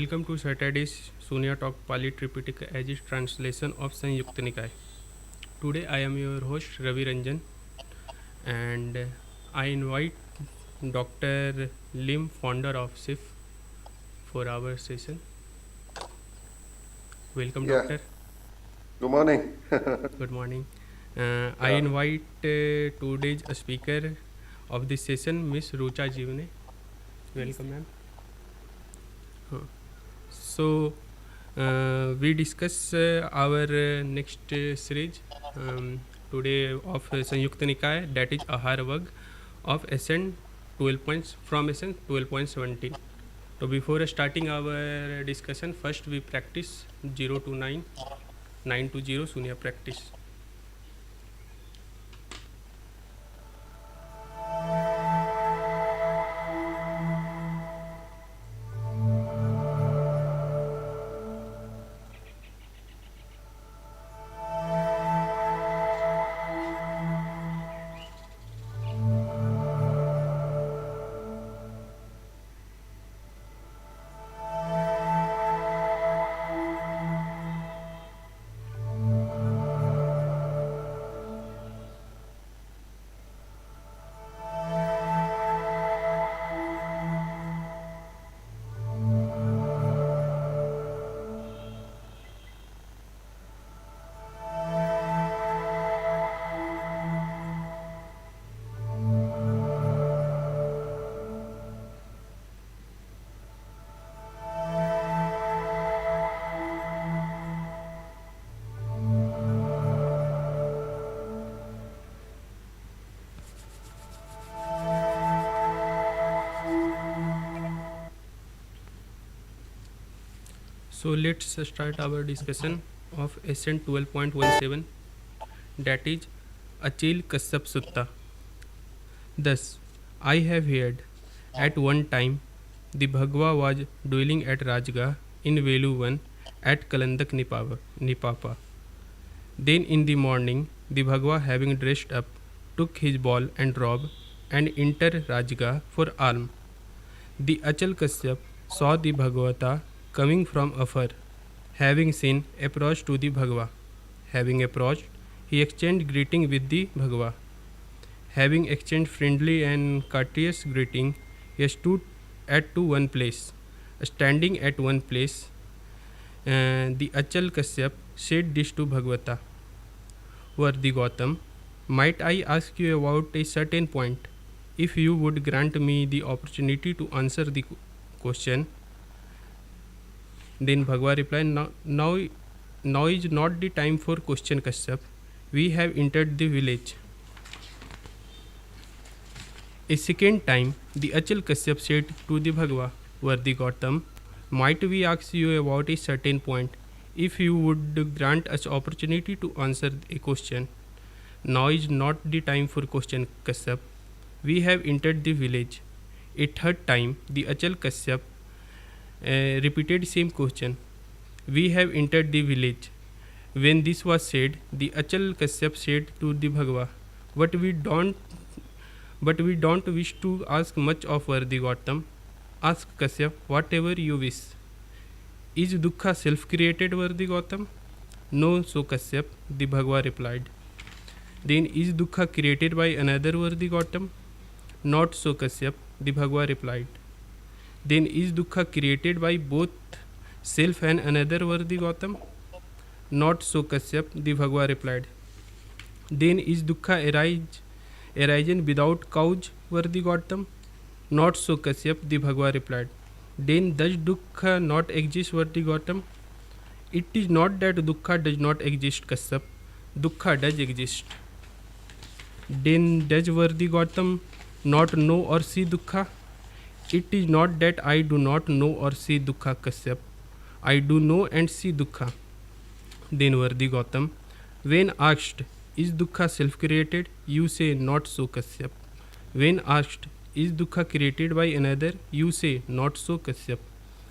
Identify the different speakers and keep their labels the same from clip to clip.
Speaker 1: Welcome to Saturday's Sunya Talk Pali Tipitaka as its translation of Sanyutta Nikaya. Today I am your host Ravi Ranjan and I invite Dr. Lim, founder of SIF, for our session. Welcome,
Speaker 2: Yeah,
Speaker 1: Doctor.
Speaker 2: good morning.
Speaker 1: Good morning. I
Speaker 2: Yeah,
Speaker 1: invite today's speaker of this session, Miss Wrucha Jivne. Welcome, ma'am. So, we discuss our next series today of Sanyutta Nikaya, that is Ahar Vag of SN 12 points from SN 12.17. So before starting our discussion, first we practice 0 to 9, 9 to 0 Sunya practice. So let's start our discussion of SN 12.17, that is Achil Kashyap Sutta. Thus, I have heard at one time the Bhagwa was dwelling at Rajgah in Veluvan at Kalandak Nipapa. Then in the morning, the Bhagwa, having dressed up, took his ball and robe and entered Rajgah for alms. The Achal Kashyap saw the Bhagavata coming from afar. Having seen, approached to the Bhagava. Having approached, he exchanged greeting with the Bhagava. Having exchanged friendly and courteous greeting, he stood at to one place. Standing at one place, the Achal Kashyap said this to Bhagavata: Worthy Gautam, might I ask you about a certain point? If you would grant me the opportunity to answer the question. Then Bhagava replied, now is not the time for question, Kashyap. We have entered the village. A second time, the Achal Kashyap said to the Bhagava, Worthy Gautam, might we ask you about a certain point? If you would grant us opportunity to answer a question. Now is not the time for question, Kashyap. We have entered the village. A third time, the Achal Kashyap repeated same question. We have entered the village. When this was said, the Achal Kashyap said to the Bhagava, but we don't wish to ask much of Worthy Gautam. Ask Kashyap whatever you wish. Is Dukkha self-created, Worthy Gautam? No, so Kashyap, the Bhagava replied. Then is Dukkha created by another, Worthy Gautam? Not so, Kashyap, the Bhagava replied. Then is Dukkha created by both self and another, Worthy Gautam? Not so, Kashyap, the Bhagava replied. Then is Dukkha arisen without cause, Worthy Gautam? Not so, Kashyap, the Bhagava replied. Then does Dukkha not exist, Worthy Gautam? It is not that Dukkha does not exist, Kashyap. Dukkha does exist. Then does Worthy Gautam not know or see Dukkha? It is not that I do not know or see Dukkha, Kashyap. I do know and see Dukkha. Then Worthy Gautam, when asked, is Dukkha self-created? You say, not so, Kashyap. When asked, is Dukkha created by another? You say, not so, Kashyap.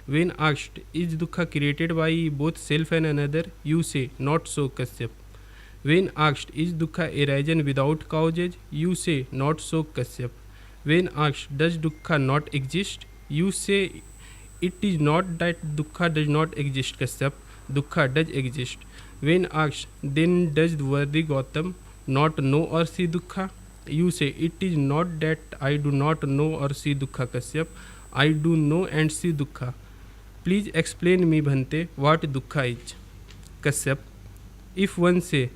Speaker 1: When asked, is Dukkha created by both self and another? You say, not so, Kashyap. When asked, is Dukkha arisen without causes? You say, not so, Kashyap. When asked, does Dukkha not exist? You say, It is not that dukkha does not exist, Kashyap. Dukkha does exist. When asked, then does worthy Gautam not know or see dukkha? You say, it is not that I do not know or see dukkha, Kashyap. I do know and see dukkha. Please explain me, Bhante, what dukkha is. Kashyap, if one say,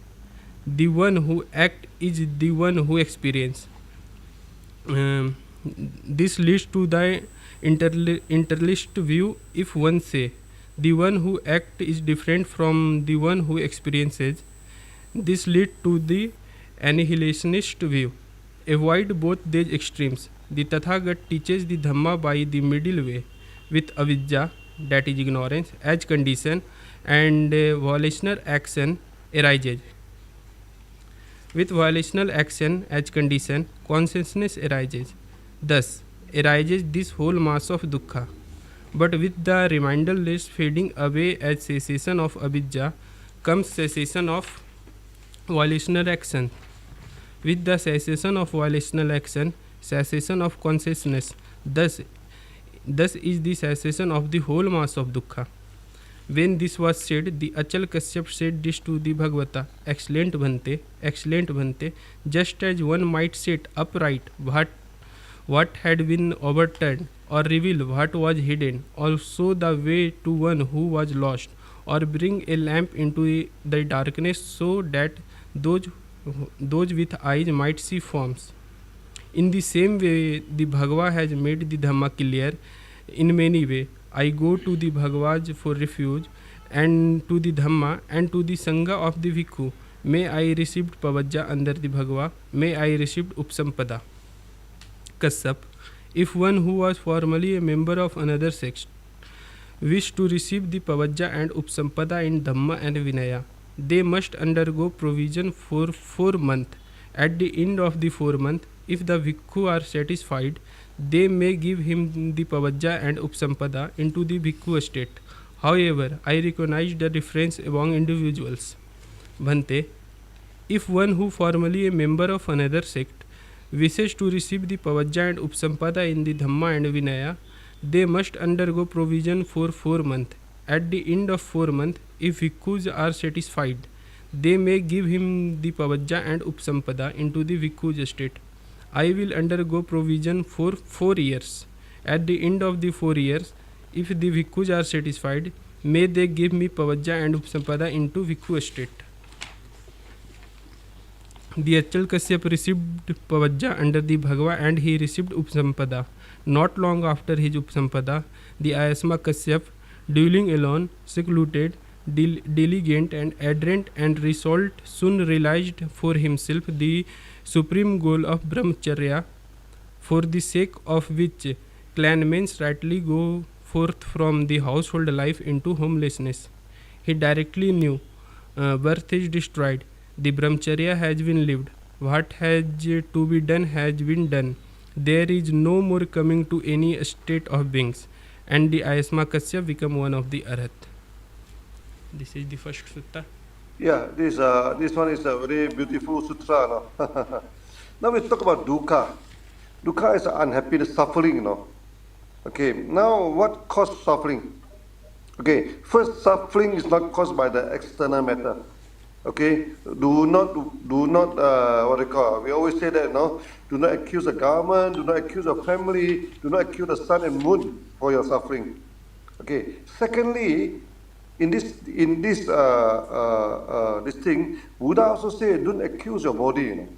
Speaker 1: the one who act is the one who experience. Um, this leads to the interlist view. If one say, the one who act is different from the one who experiences, this leads to the annihilationist view. Avoid both these extremes. The Tathagat teaches the Dhamma by the middle way, with avidya, that is ignorance, as condition, and volitional action arises. With volitional action as condition, consciousness arises. Thus, arises this whole mass of dukkha. But with the remainder list fading away as cessation of avidya, comes cessation of volitional action. With the cessation of volitional action, cessation of consciousness. Thus is the cessation of the whole mass of dukkha. When this was said, the Achal Kashyap said this to the Bhagavata, excellent Bhante, just as one might set upright what had been overturned, or reveal what was hidden, also the way to one who was lost, or bring a lamp into the darkness so that those, those with eyes might see forms. In the same way, the Bhagava has made the Dhamma clear in many ways. I go to the Bhagavad for refuge, and to the Dhamma, and to the Sangha of the Bhikkhu. May I received Pavajja under the Bhagava, may I received Upsampada. Kassap, if one who was formerly a member of another sect wish to receive the Pavajja and Upsampada in Dhamma and Vinaya, they must undergo provision for 4 months. At the end of the 4 months, if the Bhikkhu are satisfied, they may give him the Pavajja and Upsampada into the Bhikkhu state. However, I recognize the difference among individuals. Bhante, if one who formerly a member of another sect wishes to receive the Pavajja and Upsampada in the Dhamma and Vinaya, they must undergo provision for 4 months. At the end of 4 months, if Bhikkhus are satisfied, they may give him the Pavajja and Upsampada into the Bhikkhu's state. I will undergo provision for 4 years. At the end of the 4 years, if the Bhikkhus are satisfied, may they give me Pavajja and Upsampada into Bhikkhu state. The Achal Kashyap received Pavajja under the Bhagava and he received Upsampada. Not long after his Upsampada, the Ayasma Kashyap, dwelling alone, secluded, diligent and adherent and resolved, soon realized for himself the supreme goal of Brahmacharya, for the sake of which clanmen rightly go forth from the household life into homelessness. He directly knew birth is destroyed, the Brahmacharya has been lived, what has to be done has been done. There is no more coming to any state of beings, and the Ayasma Kashyap become one of the Arhat. This is the first sutta.
Speaker 2: Yeah, this one is a very beautiful sutra. No? Now we talk about dukkha. Dukkha is unhappiness, suffering. No? Okay, now what causes suffering? Okay, first, suffering is not caused by the external matter. Okay, do not what they call. We always say that, no. Do not accuse the government. Do not accuse your family. Do not accuse the sun and moon for your suffering. Okay. Secondly, in this this thing, Buddha also say, don't accuse your body. You know.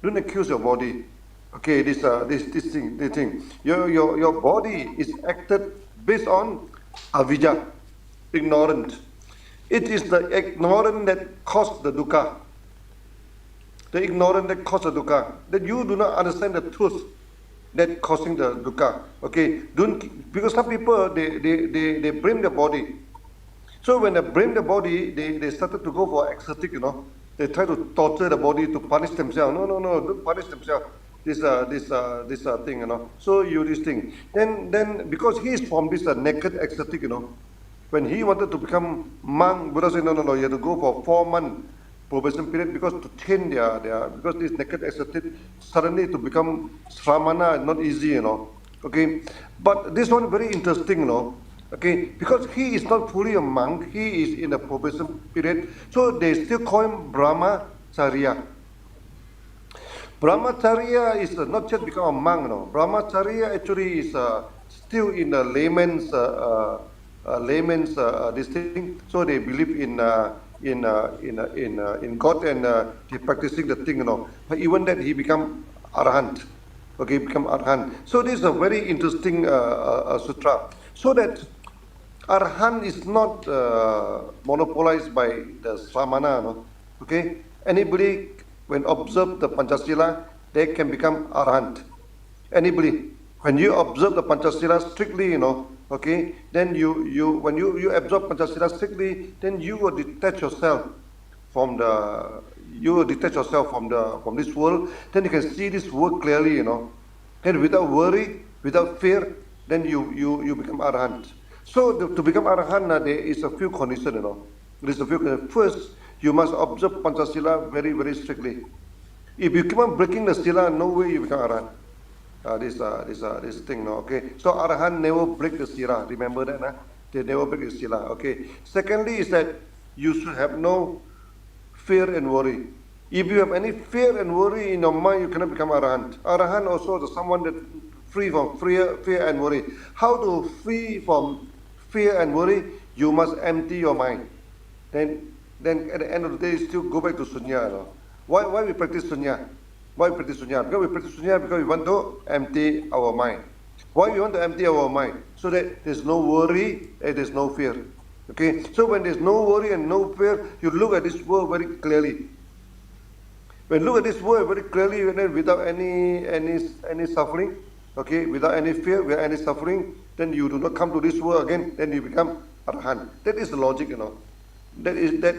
Speaker 2: Don't accuse your body. Okay, this thing. Your body is acted based on avidya, ignorant. It is the ignorant that caused the dukkha. The ignorant that caused the dukkha. That you do not understand the truth that causing the dukkha. Okay, because some people they blame the body. So when they blame the body, they started to go for ecstatic. You know, they try to torture the body to punish themselves. No, don't punish themselves. This thing. You know. So you this thing. Then because he is from this naked ecstatic. You know. When he wanted to become monk, Buddha said, no, you have to go for 4 month probation period because to train their because this naked ecstatic suddenly to become sramana is not easy, you know. Okay, but this one very interesting, no? Okay, because he is not fully a monk, he is in a probation period, so they still call him Brahmacharya. Brahmacharya is not just become a monk, no. Brahmacharya actually is still in a layman's this thing. So they believe in God, and they practicing the thing, you know. But even that he become arahant. Okay, become arahant. So this is a very interesting sutra. So that arahant is not monopolized by the samana, no. Okay, anybody when observe the Panchasila, they can become arahant. Anybody, when you observe the Panchasila strictly, you know, okay, then you absorb Panchasila strictly, then you will detach yourself from the you will detach yourself from this world. Then you can see this world clearly, you know. Then without worry, without fear, then you become arahant. So to become arahant, there is a few conditions, you know. There is a few conditions. First, you must observe Panchasila very, very strictly. If you keep on breaking the sila, no way you become arahant. This thing, no. Okay. So arahant never break the sila. Remember that, nah? They never break the sila. Okay. Secondly, is that you should have no fear and worry. If you have any fear and worry in your mind, you cannot become arahant. Arahant also is someone that free from fear and worry. How to free from fear and worry? You must empty your mind. Then at the end of the day, still go back to sunya. No? Why we practice sunya? Why we practice sunya? Because we practice sunya because we want to empty our mind. Why we want to empty our mind? So that there's no worry and there's no fear. Okay, so when there's no worry and no fear, you look at this world very clearly. When you look at this world very clearly, without any suffering, okay, without any fear, without any suffering, then you do not come to this world again. Then you become arahant. That is the logic, you know. That is the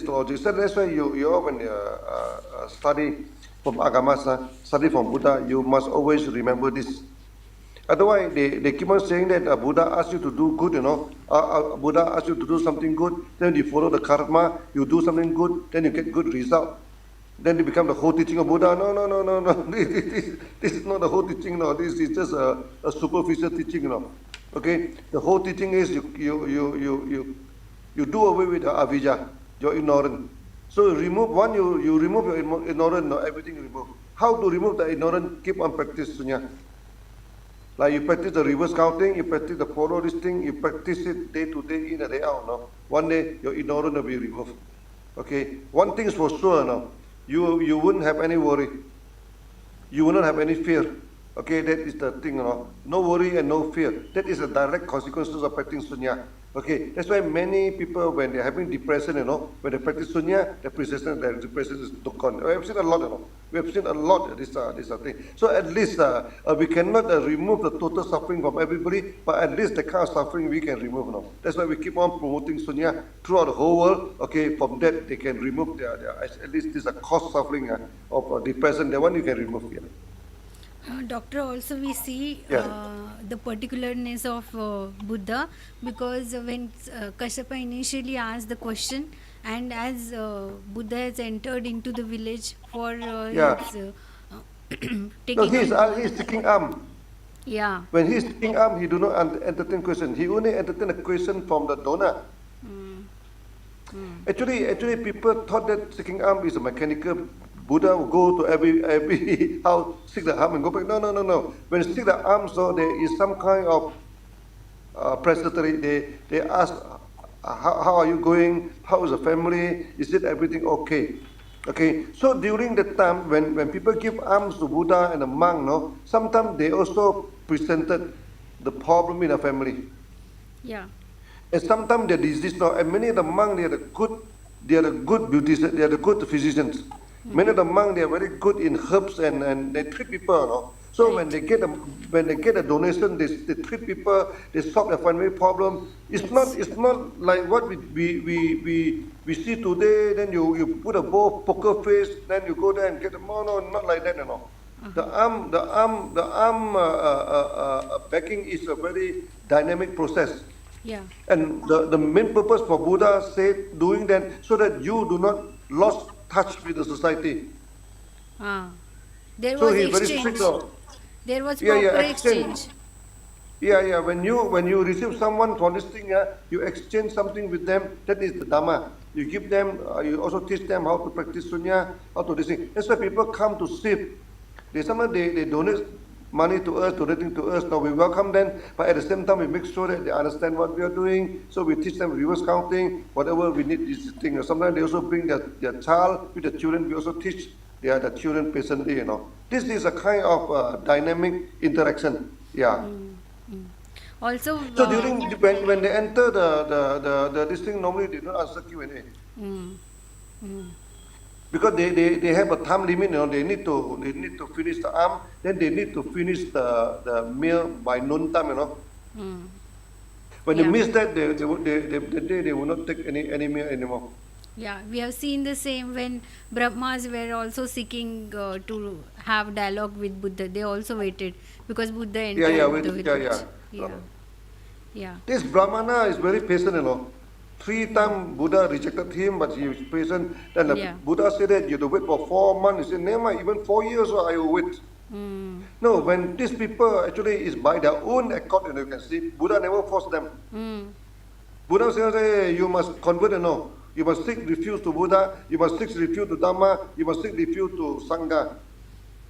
Speaker 2: logic. So that's why you when study from agamas, study from Buddha, you must always remember this. Otherwise, they keep on saying that Buddha asks you to do good, you know. Buddha asks you to do something good, then you follow the karma, you do something good, then you get good result. Then it become the whole teaching of Buddha. No. This is not the whole teaching, no. This is just a superficial teaching, no. Okay? The whole teaching is you do away with the avijja, your ignorance. So you remove your ignorance, no, everything you remove. How to remove the ignorance? Keep on practice sunya. Like you practice the reverse counting, you practice the follow this thing, you practice it day to day, in and day out. No, one day your ignorance will be removed. Okay, one thing is for sure. No, you wouldn't have any worry. You will not have any fear. Okay, that is the thing. No worry and no fear. That is the direct consequences of practicing sunya. Okay, that's why many people, when they're having depression, when they practice sunya, their depression is gone. We have seen a lot, We have seen a lot this thing. So at least we cannot remove the total suffering from everybody, but at least the kind of suffering we can remove. That's why we keep on promoting sunya throughout the whole world. Okay, from that they can remove their at least this cause suffering of depression. That one you can remove. Yeah.
Speaker 3: Doctor, also we see
Speaker 2: Yeah.
Speaker 3: the particularness of Buddha, because when Kashyapa initially asked the question, and as Buddha has entered into the village for
Speaker 2: Yeah.
Speaker 3: his
Speaker 2: No,
Speaker 3: taking
Speaker 2: he's
Speaker 3: of,
Speaker 2: taking arm.
Speaker 3: yeah.
Speaker 2: When he's taking arm, he do not entertain question. He only entertain a question from the donor. Actually, people thought that seeking arm is a mechanical. Buddha will go to every house, seek the arm and go back. No. When you seek the arm, so there is some kind of prestatory. They ask, how are you going? How is the family? Is it everything okay? Okay. So during the time when people give alms to Buddha and the monk, no, sometimes they also presented the problem in the family.
Speaker 3: Yeah.
Speaker 2: And sometimes they're diseased now. And many of the monks, they are the good beauticians, they are the good physicians. Many of the monks, they are very good in herbs and they treat people, no? So
Speaker 3: Right.
Speaker 2: when they get a donation, they treat people, they solve their family problem.
Speaker 3: Yes.
Speaker 2: It's not like what we see today. Then you put a bowl of poker face, then you go there and get them. No, not like that, The arm backing is a very dynamic process.
Speaker 3: Yeah.
Speaker 2: And the main purpose for Buddha said doing that so that you do not lose touch with the society.
Speaker 3: Ah. There
Speaker 2: So
Speaker 3: was
Speaker 2: he very strict.
Speaker 3: exchange. There was
Speaker 2: Yeah,
Speaker 3: proper
Speaker 2: exchange.
Speaker 3: exchange.
Speaker 2: Yeah. When you receive someone for this thing, you exchange something with them. That is the Dharma. You give them. You also teach them how to practice sunya, how to this thing. That's why people come to sip. Sometimes they donate money to us, donating to us. Now we welcome them, but at the same time we make sure that they understand what we are doing. So we teach them reverse counting, whatever we need this thing. Sometimes they also bring their child with the children. We also teach the children patiently. This is a kind of dynamic interaction. Yeah.
Speaker 3: Also,
Speaker 2: So during when they enter the this thing, normally they don't answer Q&A. Because they have a time limit, they need to finish the arm, then they need to finish the meal by noon time. When you
Speaker 3: yeah.
Speaker 2: miss that, they will not take any meal anymore.
Speaker 3: Yeah, we have seen the same when Brahmas were also seeking to have dialogue with Buddha. They also waited because Buddha
Speaker 2: Yeah,
Speaker 3: entered
Speaker 2: wait,
Speaker 3: the village.
Speaker 2: yeah.
Speaker 3: Yeah.
Speaker 2: This Brahmana is very patient. 3 times Buddha rejected him, but he was patient. Then the
Speaker 3: Yeah.
Speaker 2: Buddha said that you have to wait for 4 months. He said, never mind, even 4 years, I will wait.
Speaker 3: Mm.
Speaker 2: No, when these people actually is by their own accord, you can see, Buddha never forced them.
Speaker 3: Mm.
Speaker 2: Buddha says, hey, you must convert, You must seek refuge to Buddha, you must seek refuge to Dhamma, you must seek refuge to Sangha.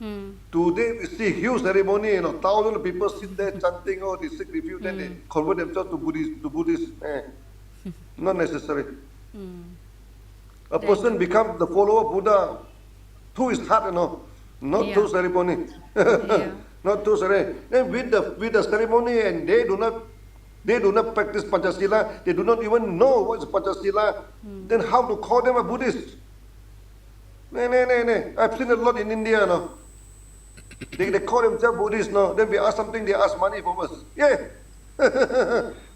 Speaker 3: Mm.
Speaker 2: Today we see huge ceremony, thousands of people sit there chanting, they seek refuge, then they convert themselves to Buddhist. Not necessary. A person becomes the follower of Buddha through his heart, not through ceremony.
Speaker 3: Yeah.
Speaker 2: Not through ceremony. Then with the ceremony, and they do not practice Panchasila, they do not even know what is Panchasila, then how to call them a Buddhist? No. I've seen a lot in India, They call themselves Buddhists, Then we ask something, they ask money from us. Yeah.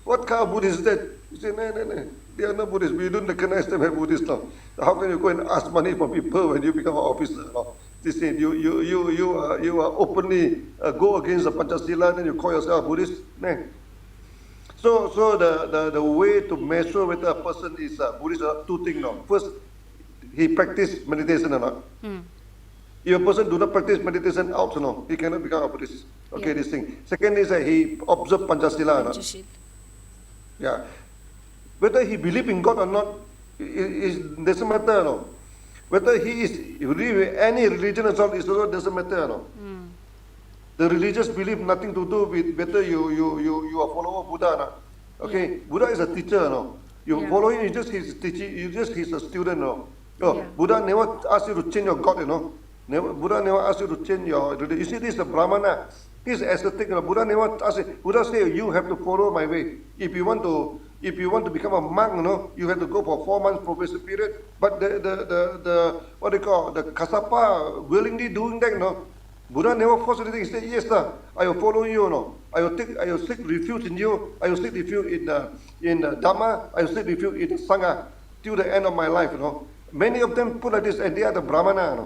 Speaker 2: What kind of Buddhist is that? You say, no. They are not Buddhists. We don't recognize them as Buddhists now. How can you go and ask money from people when you become an officer? They say you are openly go against the Panchasila, then you call yourself a Buddhist. No. So the way to measure whether a person is a Buddhist are two things now. First, he practice meditation or not. If a person do not practice meditation out, he cannot become a Buddhist. Okay, this thing. Second is that he observe Panchasila or not. Yeah. Whether he believe in God or not, it doesn't matter. Whether he is any religion or not, it also doesn't matter. The religious belief nothing to do with whether you are follower of Buddha or not. Okay, Buddha is a teacher. You follow him, you just his teaching, he's a student. Buddha never asked you to change your God. Buddha never asked you to change your religion. You see, this is a Brahmana. This is ascetic. Buddha never asked you. Buddha said, you have to follow my way. If you want to become a monk, you have to go for 4 months probation period. But the what they call the Kasapa willingly doing that, Buddha never forced anything. He said, yes, sir, I will follow you. I will seek refuge in you. I will seek refuge in Dhamma. I will seek refuge in Sangha till the end of my life. Many of them put like this, and they are the Brahmana.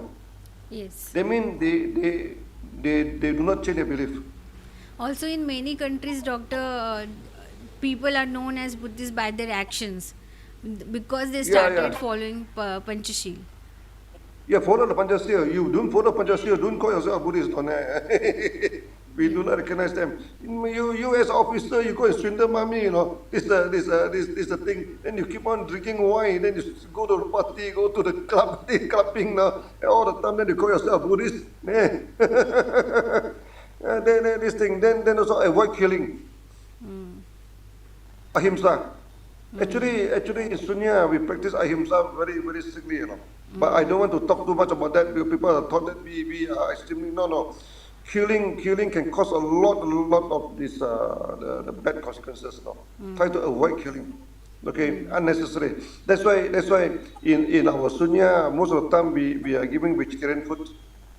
Speaker 3: Yes.
Speaker 2: They mean they do not change their belief.
Speaker 3: Also, in many countries, doctor, people are known as Buddhists by their actions because they started following Panchashil.
Speaker 2: Yeah, follow the Panchasila. You don't follow Panchasila, don't call yourself a Buddhist. We do not recognize them. You as officer, you go and swindle mommy, This the thing. Then you keep on drinking wine, then you go to the party, go to the club, clubbing, all the time, then you call yourself a Buddhist. Then this thing, then also avoid killing. Ahimsa. Actually, in Sunya, we practice ahimsa very, very strictly, But I don't want to talk too much about that because people are thought that we are extremely, no. Killing can cause a lot of this, the bad consequences, Try to avoid killing, okay, unnecessary. That's why in our Sunya, most of the time we are giving vegetarian food,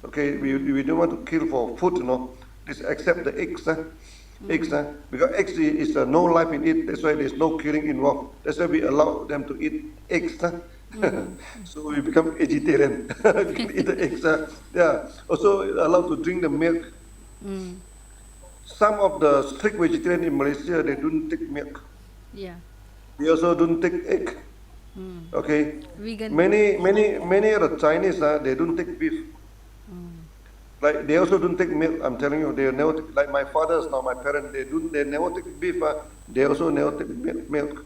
Speaker 2: okay, we don't want to kill for food, Just except the eggs, Eggs, because eggs is no life in it. That's why there's no killing involved. That's why we allow them to eat eggs. So we become vegetarian. We can eat the eggs. Also allowed to drink the milk. Some of the strict vegetarian in Malaysia, they don't take milk.
Speaker 3: Yeah.
Speaker 2: They also don't take egg. Okay.
Speaker 3: Vegan.
Speaker 2: Many of the Chinese, they don't take beef. Like they also don't take milk. I'm telling you, they never take, like my father's now, my parents, they never take beef. They also never take milk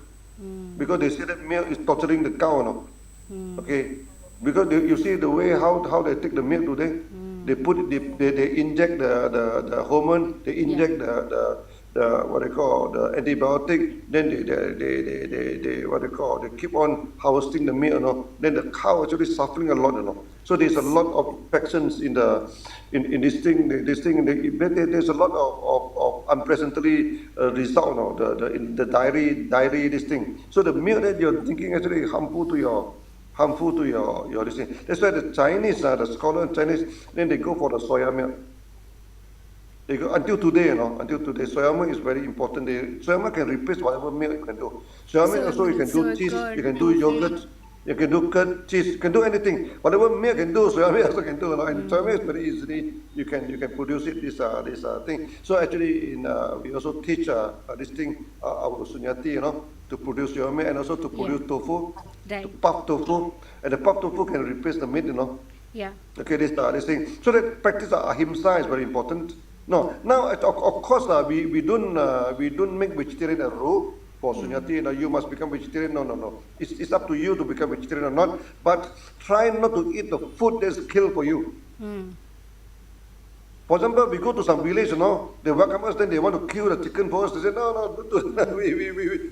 Speaker 2: because they say that milk is torturing the cow. No, okay, because you see the way how they take the milk today. They put it, they inject the hormone, they inject the what they call the antibiotic, then they what they call, they keep on harvesting the milk, you know. Then the cow actually suffering a lot, you know. So there's a lot of infections in this thing. There's a lot of unpleasantly result, you know, the dairy this thing. So the milk that you're drinking actually harmful to your this thing. That's why the Chinese, the scholar Chinese, then they go for the soya milk. They go until today, you know, until today, soya milk is very important. Soya milk can replace whatever milk you can do. Soya milk also you can do cheese, you can do yogurt, you can do curd, cheese, you can do anything. Whatever milk can do, soya milk also can do. You know? And soya milk is very easily you can produce it this thing. So actually we also teach this thing our Sunyati, you know, to produce soya milk and also to produce tofu, to
Speaker 3: Right.
Speaker 2: puff tofu, and the puff tofu can replace the meat, you know.
Speaker 3: Yeah.
Speaker 2: Okay, this thing. So that practice ahimsa is very important. No, now of course we don't make vegetarian a rule for Sunyati. You know, you must become vegetarian. No. It's up to you to become vegetarian or not. But try not to eat the food that's killed for you. For example, we go to some village, you know, they welcome us, then they want to kill the chicken for us. They say, no, don't do that.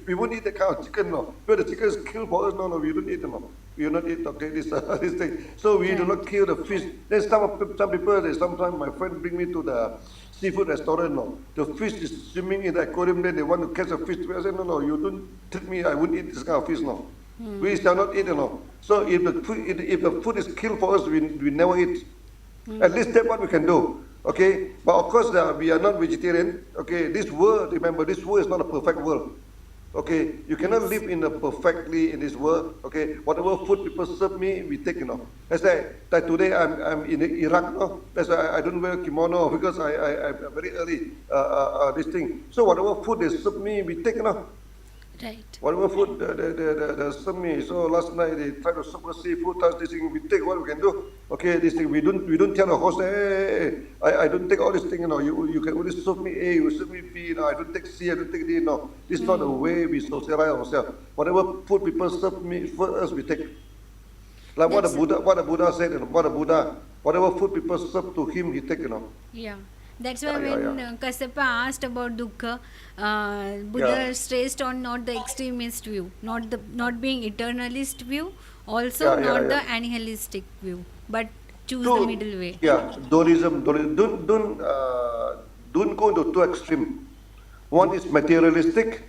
Speaker 2: We won't eat that kind of chicken, no. But the chicken is killed for us, no, we don't eat, no. We will not eat, okay, this thing. So we do not kill the fish. Then some people, sometimes my friend bring me to the seafood restaurant, no. The fish is swimming in the aquarium, then they want to catch a fish. I say, no, you don't treat me, I won't eat this kind of fish, no. We shall not eat, you know. So if the food is killed for us, we never eat. At least that's what we can do. Okay, but of course we are not vegetarian. Okay, this world, remember, this world is not a perfect world. Okay, you cannot live in perfectly in this world. Okay, whatever food people serve me, we take, you know. That's like today I'm in Iraq, no. That's why I don't wear kimono because I'm very early this thing. So whatever food they serve me, we take, you know.
Speaker 3: Right.
Speaker 2: Whatever food they serve me. So last night they tried to serve us seafood, touch this thing, we take what we can do. Okay, this thing we don't tell the host, hey, I don't take all this thing, you know. You can only serve me A, you serve me B, you know. I don't take C, I don't take D, no. This is not the way we socialize ourselves. Whatever food people serve me for us, we take. Like what the Buddha said, you know, whatever food people serve to him, he take, you know.
Speaker 3: Yeah. That's why
Speaker 2: Yeah,
Speaker 3: when
Speaker 2: yeah.
Speaker 3: Kassapa asked about dukkha, Buddha stressed on not the extremist view, not being eternalist view, also not the nihilistic view, but choose the middle way.
Speaker 2: Yeah, dualism. Don't go into too extreme. One is materialistic,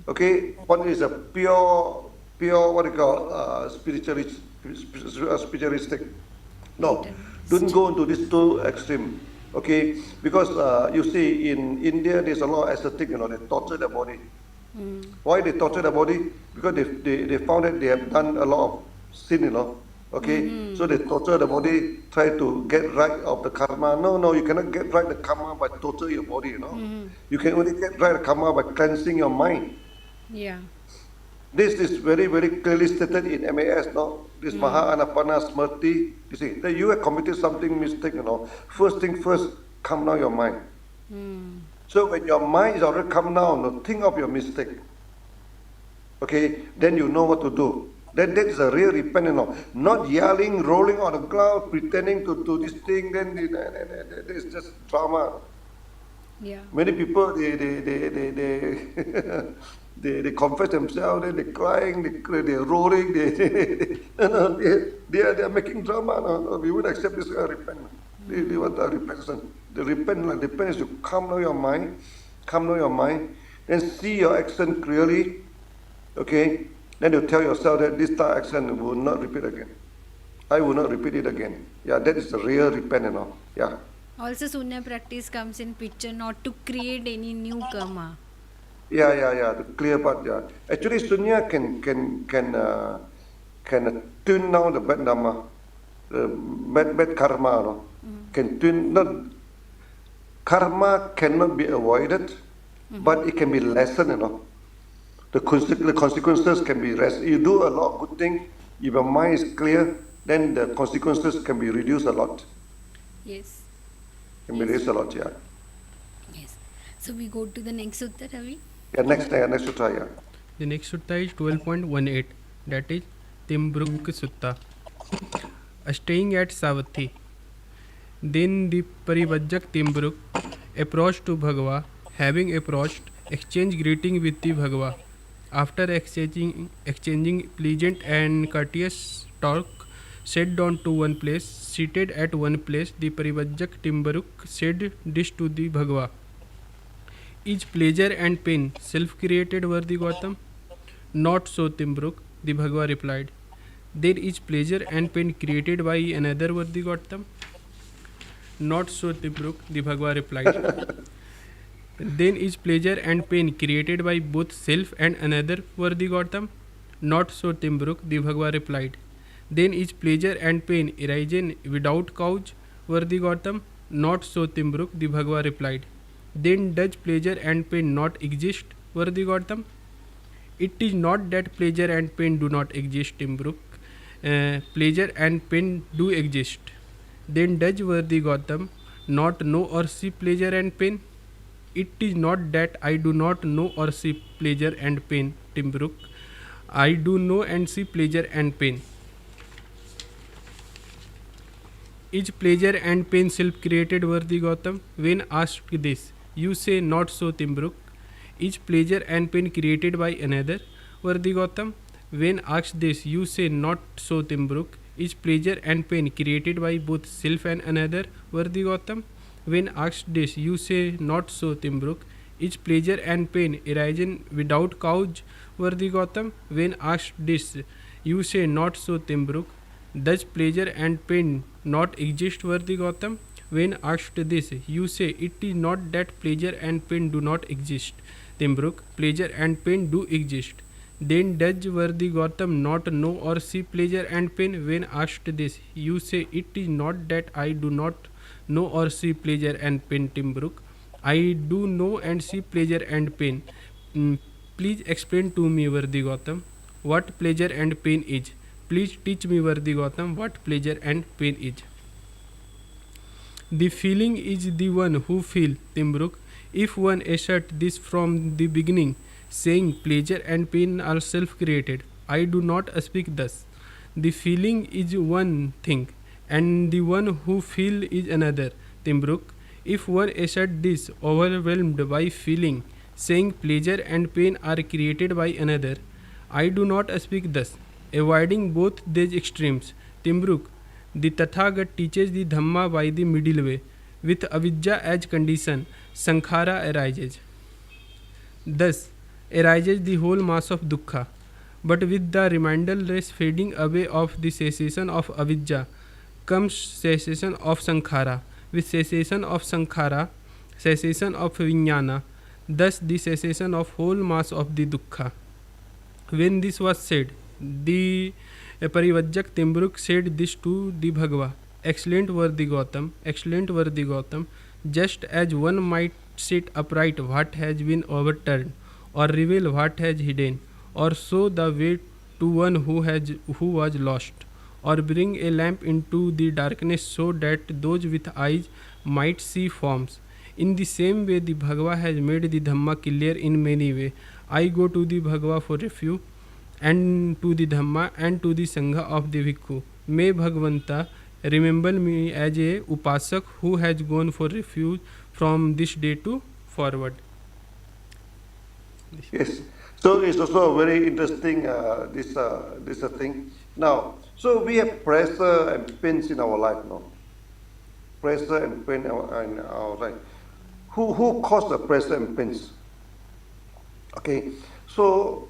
Speaker 2: okay. One is a pure what do you call spiritualistic. No, don't go into this too extreme, okay. Because you see in India there's a lot of ascetic, you know, they torture their body. Why they torture the body? Because they found that they have done a lot of sin, you know. Okay, so they torture the body, try to get right of the karma. No, you cannot get right the karma by torture your body, you know. You can only get right the karma by cleansing your mind.
Speaker 3: Yeah.
Speaker 2: This is very, very clearly stated in MAS, no? This Maha Anapana Smrti. You see, that you have committed something mistake, you know. First thing first, calm down your mind. So when your mind is already calm down, no, think of your mistake. Okay, then you know what to do. Then that is a real repentance, no? Not yelling, rolling on the ground, pretending to do this thing. Then it's just drama.
Speaker 3: Yeah.
Speaker 2: Many people they confess themselves, then they're crying, they're roaring, they are making drama. No, we would accept this kind of repentance. They want a repentance. The repentance is to calm down your mind, then see your action clearly. Okay, then you tell yourself that this type of action will not repeat again. I will not repeat it again. Yeah, that is the real repentance. No? Yeah.
Speaker 3: Also, Sunya practice comes in picture not to create any new karma.
Speaker 2: Yeah. The clear part. Yeah. Actually, Sunya can tune down the bad dharma, bad karma. No? Can tune. Not karma cannot be avoided, but it can be lessened. You know, the consequences can be less. You do a lot of good things. If your mind is clear, then the consequences can be reduced a lot.
Speaker 3: Yes.
Speaker 2: Embrace a lot, yeah.
Speaker 3: Yes. So we go to the next sutta, Ravi.
Speaker 2: Yeah, next sutra, yeah.
Speaker 1: The next sutta is 12.18, that is Timbruk Sutta. Staying at Savatthi. Then the Parivajjak Timbruk approached to Bhagava. Having approached, exchanged greeting with the Bhagava. After exchanging pleasant and courteous talk, sat down to one place. Seated at one place, the Parivajjak Timbruk said this to the Bhagava. Is pleasure and pain self-created, worthy Gautam? Not so, Timbruk, the Bhagava replied. There is pleasure and pain created by another, worthy Gautam? Not so, Timbruk, the Bhagava replied. Then is pleasure and pain created by both self and another, worthy Gautam? Not so, Timbruk, the Bhagava replied. Then is pleasure and pain arisen without cause, worthy Gautam? Not so, Timbruk, the Bhagava replied. Then does pleasure and pain not exist, worthy Gautam? It is not that pleasure and pain do not exist, Timbruk. Pleasure and pain do exist. Then does, worthy Gautam, not know or see pleasure and pain? It is not that I do not know or see pleasure and pain, Timbruk. I do know and see pleasure and pain. Is pleasure and pain self-created, worthy Gautam? When asked this, you say not so, Timbruk. Is pleasure and pain created by another, worthy Gautam? When asked this, you say not so, Timbruk. Is pleasure and pain created by both self and another, worthy Gautam? When asked this, you say not so, Timbruk. Is pleasure and pain arisen without cause, worthy Gautam? When asked this, you say not so, Timbruk. Does pleasure and pain not exist, worthy Gautam? When asked this, you say it is not that pleasure and pain do not exist, Timbruk. Pleasure and pain do exist. Then does, worthy Gautam, not know or see pleasure and pain? When asked this, you say it is not that I do not know or see pleasure and pain, Timbruk. I do know and see pleasure and pain. Please explain to me, worthy Gautam, what pleasure and pain is. Please teach me, worthy Gautam, what pleasure and pain is. The feeling is the one who feel, Timbruk. If one assert this from the beginning, saying pleasure and pain are self-created, I do not speak thus. The feeling is one thing, and the one who feel is another, Timbruk. If one assert this, overwhelmed by feeling, saying pleasure and pain are created by another, I do not speak thus. Avoiding both these extremes, Timbruk, the Tathagat teaches the Dhamma by the middle way. With avidya as condition, sankhara arises. Thus arises the whole mass of dukkha. But with the remindless fading away of the cessation of avidya comes cessation of sankhara. With cessation of sankhara, cessation of vijnana, thus the cessation of whole mass of the dukkha. When this was said, the Parivajjak Timbruk said this to the Bhagava. Excellent, worthy Gautam, just as one might set upright what has been overturned, or reveal what has hidden, or show the way to one who was lost, or bring a lamp into the darkness so that those with eyes might see forms. In the same way, the Bhagava has made the Dhamma clear in many ways. I go to the Bhagava for refuge, and to the Dhamma and to the Sangha of the Bhikkhu. May Bhagavanta remember me as a Upasak who has gone for refuge from this day to forward.
Speaker 2: Yes. So it's also very interesting, this thing. Now, so we have pressure and pains in our life now. Pressure and pain in our life. Who caused the pressure and pains? Okay. So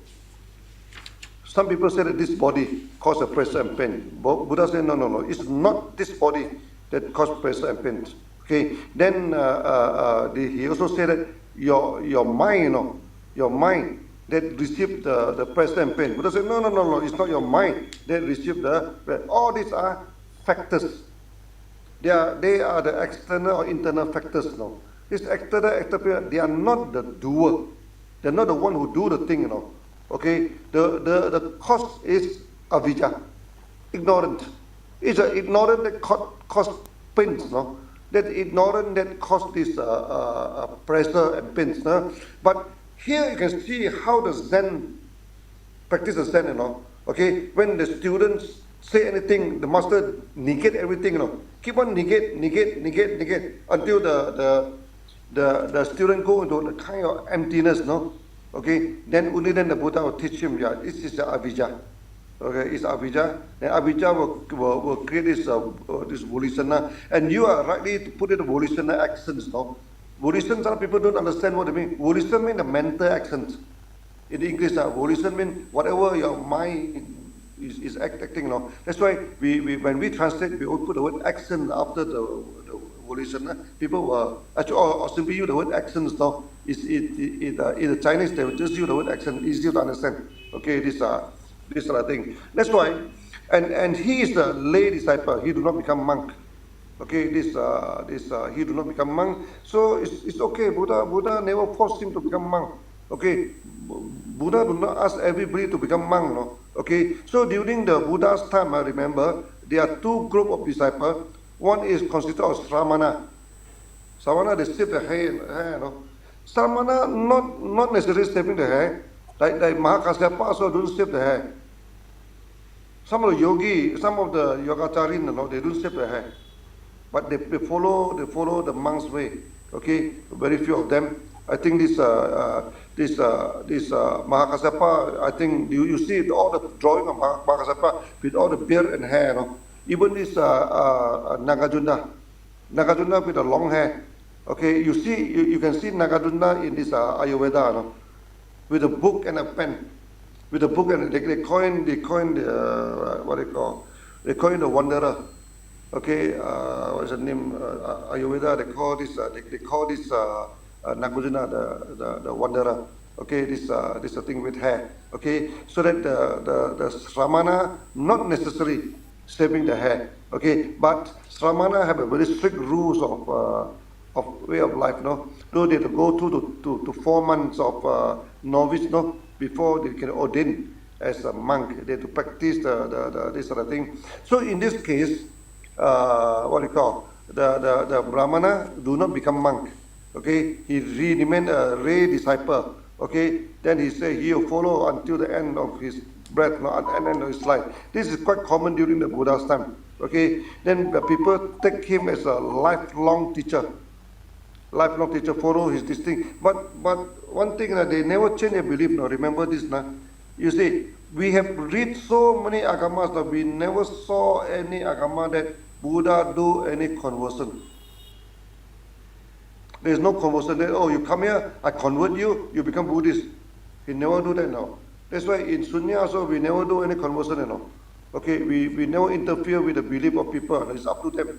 Speaker 2: some people say that this body causes the pressure and pain. Buddha said, no. It's not this body that causes pressure and pain. Okay. Then he also said that your mind, your mind that received the pressure and pain. Buddha said, no. It's not your mind that received all these are factors. They are the external or internal factors now. These external, they are not the doer. They're not the one who do the thing, Okay, the cause is avidya, ignorant. It's an ignorant that cause pains, that ignorance that cause this pressure and pains. No? But here you can see how the Zen practice the Zen, Okay, when the students say anything, the master negate everything, Keep on negate until the student go into the kind of emptiness, no? Okay, then only then the Buddha will teach him, yeah, this is the avijja. Okay, it's avijja, and avijja will create this volitional, and you are rightly to put it volitional accents, no? Volition, some people don't understand what it means. Volition means the mental accent. In English, volition means whatever your mind is acting. That's why when we translate, we always put the word accent after the volition. People actually, or simply use the word accents. No, in the Chinese they will just use the word accent, easier to understand. Okay, this sort of thing. That's why, and he is a lay disciple. He do not become monk. Okay, he do not become monk. So it's okay. Buddha never forced him to become monk. Okay, Buddha do not ask everybody to become monk. No? Okay, so during the Buddha's time, I remember there are two group of disciples. One is consisted of Sramana. Sramana, they shave the hair. No? Sramana not necessarily shaving the hair. Like Mahakasyapa also don't shave the hair. Some of the yogi, some of the yogacharin, they don't shave the hair. But they follow the monk's way. Okay, very few of them. I think this Mahakasyapa. I think you see all the drawing of Mahakasyapa with all the beard and hair. No? Even this Nagarjuna with the long hair. Okay, you can see Nagarjuna in this Ayurveda. No? With a book and a pen. With a book and they coin the what they call the wanderer. Okay, what's the name? Ayurveda. They call this Nagarjuna the wanderer. Okay, this thing with hair. Okay, so that the Sramana not necessarily shaving the hair. Okay, but Sramana have a very strict rules of way of life. No, so they have to go through to 4 months of novice. No, before they can ordain as a monk. They have to practice this sort of thing. So in this case, what do you call the Brahmana do not become monk. Okay, he remained a lay disciple. Okay, then he said he will follow until the end of his breath, at the end of his life. This is quite common during the Buddha's time. Okay, then the people take him as a lifelong teacher. Lifelong teacher, follow his this thing. But one thing they never change their belief. Now remember this now. You see, we have read so many agamas that we never saw any agama that Buddha do any conversion. There is no conversion that, oh, you come here, I convert you, you become Buddhist. He never do that now. That's why in Sunya also we never do any conversion now. Okay, we never interfere with the belief of people. It's up to them.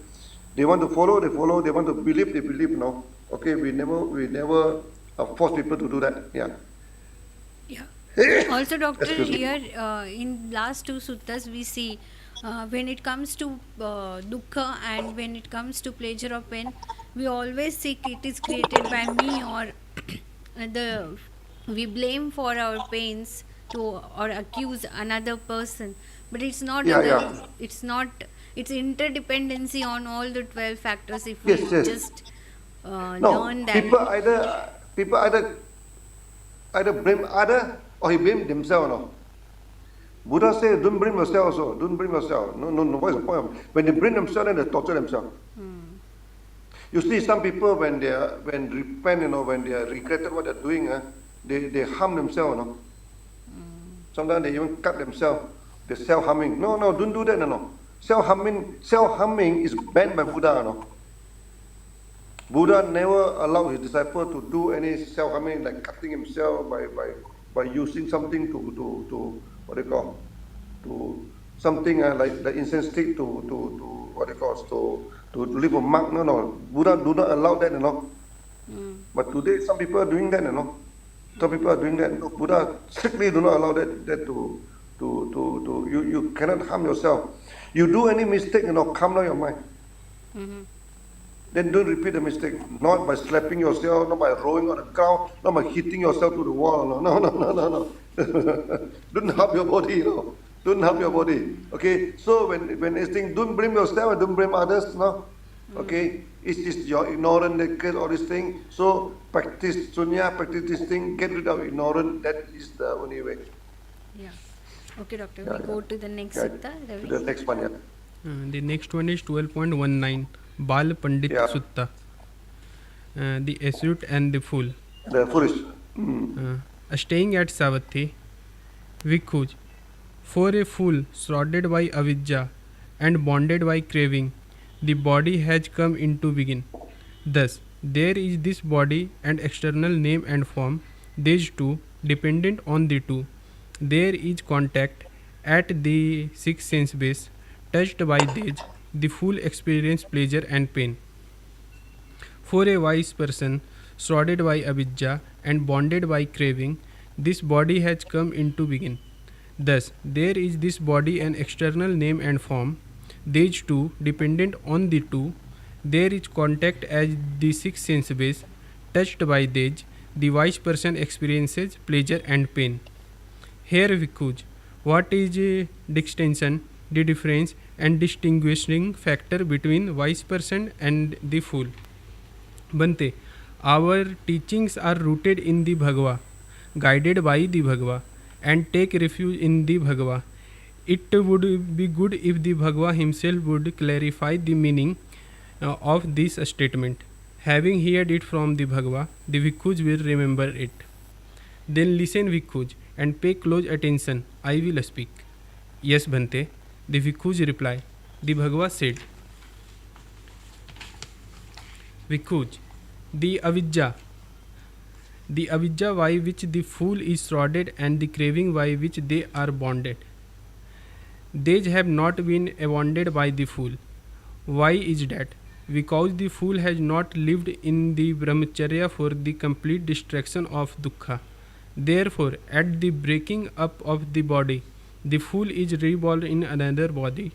Speaker 2: They want to follow, they follow. They want to believe, they believe. No, okay. We never force people to do that. Yeah.
Speaker 3: Yeah. Also, Doctor, here in last two suttas we see when it comes to dukkha and when it comes to pleasure or pain, we always think it is created by me or we blame for our pains to or accuse another person, but it's not. It's not. It's interdependency on all the 12 factors. If we just learn that.
Speaker 2: People either blame other or he blame themselves. No. Buddha said, don't blame yourself also. Don't blame yourself. No. What's the point? When they blame themselves, then they torture themselves. You see, some people when repent, when they are regretted what they're doing, they harm themselves. No. Sometimes they even cut themselves. They self-harming. No, don't do that. No. Self-harming is banned by Buddha. No. Buddha never allowed his disciple to do any self-harming, like cutting himself by using something to what they call to something like the incense stick to what they call to leave a mark. No. Buddha do not allow that. No. But today some people are doing that. No. Some people are doing that. No, Buddha strictly do not allow that to you cannot harm yourself. You do any mistake, calm down your mind. Then don't repeat the mistake. Not by slapping yourself, not by rolling on the ground, not by hitting yourself to the wall. No. Don't harm your body. Don't harm your body. Okay. So when this thing, don't blame yourself, don't blame others. No. Okay, it's just you're ignorant, all this thing. So practice sunya, practice this thing, get rid of ignorance. That is the only way.
Speaker 3: Yeah. Okay, doctor.
Speaker 2: Yeah,
Speaker 3: We
Speaker 2: yeah.
Speaker 3: go to the next
Speaker 2: Yeah.
Speaker 3: sutta,
Speaker 2: To
Speaker 3: Ravi.
Speaker 2: the next one, yeah.
Speaker 1: The next one is 12.19 Bal Pandit
Speaker 2: Yeah.
Speaker 1: Sutta, the astute and the fool.
Speaker 2: The foolish. Mm.
Speaker 1: Staying at Savatthi, Vikhuj, for a fool shrouded by avidya and bonded by craving, the body has come into being. Thus, there is this body and external name and form, these two dependent on the two. There is contact at the sixth sense base, touched by these, the fool experience pleasure and pain. For a wise person, shrouded by avidya and bonded by craving, this body has come into being. Thus, there is this body an external name and form, these two dependent on the two. There is contact as the sixth sense base, touched by these, the wise person experiences pleasure and pain. Here, Vikhuj, what is distinction, the difference, and distinguishing factor between wise person and the fool? Bante, our teachings are rooted in the Bhagava, guided by the Bhagava, and take refuge in the Bhagava. It would be good if the Bhagava himself would clarify the meaning of this statement. Having heard it from the Bhagava, the Bhikkhuj will remember it. Then listen, Bhikkhuj, and pay close attention. I will speak. Yes, Bhante. The Bhikkhuj replied. The Bhagava said, Bhikkhuj, the avidya by which the fool is shrouded and the craving by which they are bonded, these have not been abandoned by the fool. Why is that? Because the fool has not lived in the brahmacharya for the complete destruction of dukkha. Therefore, at the breaking up of the body, the fool is reborn in another body.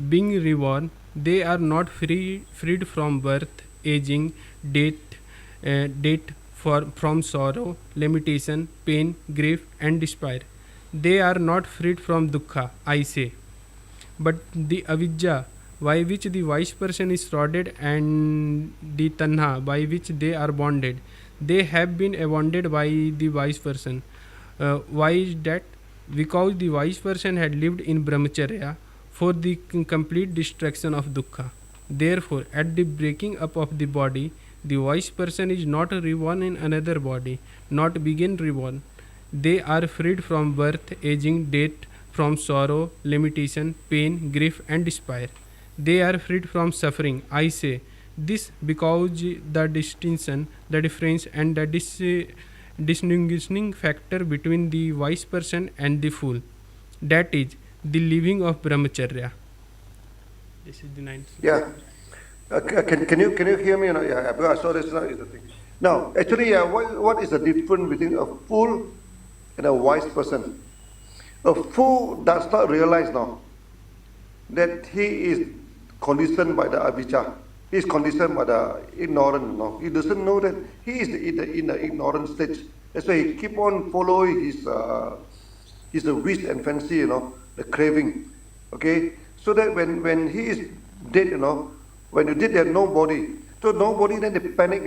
Speaker 1: Being reborn, they are not freed from birth, aging, death from sorrow, limitation, pain, grief, and despair. They are not freed from dukkha, I say. But the avidya by which the wise person is shrouded and the tanha by which they are bonded, they have been abandoned by the wise person. Why is that? Because the wise person had lived in brahmacharya for the complete destruction of dukkha. Therefore, at the breaking up of the body, the wise person is not reborn in another body, not begin reborn. They are freed from birth, aging, death, from sorrow, limitation, pain, grief, and despair. They are freed from suffering. I say this because the distinction, the difference, and the distinguishing factor between the wise person and the fool, that is, the living of brahmacharya. This is the ninth.
Speaker 2: Yeah. Can you hear me? Yeah, because I saw this now is the thing. Now, actually, what is the difference between a fool and a wise person? A fool does not realize now that he is conditioned by the avijja. He is conditioned by the ignorance. No? He doesn't know that he is in the ignorant stage. That's why he keep on following his wish and fancy, the craving. Okay? So that when he is dead, when you did have no body, so no body, then they panic,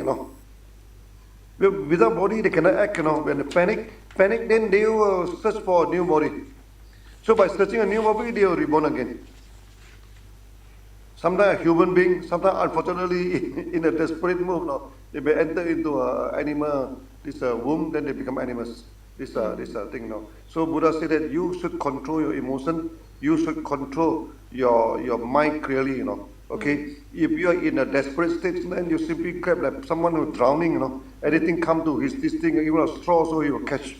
Speaker 2: Without body, they cannot act, When they panic, then they will search for a new body. So by searching a new body, they will reborn again. Sometimes a human being, sometimes unfortunately in a desperate move, they may enter into an animal, this womb, then they become animals. This thing now. So Buddha said that you should control your emotion, you should control your mind clearly, Okay, if you are in a desperate state, then you simply grab like someone who's drowning, Anything come to this thing, even a straw, so he will catch.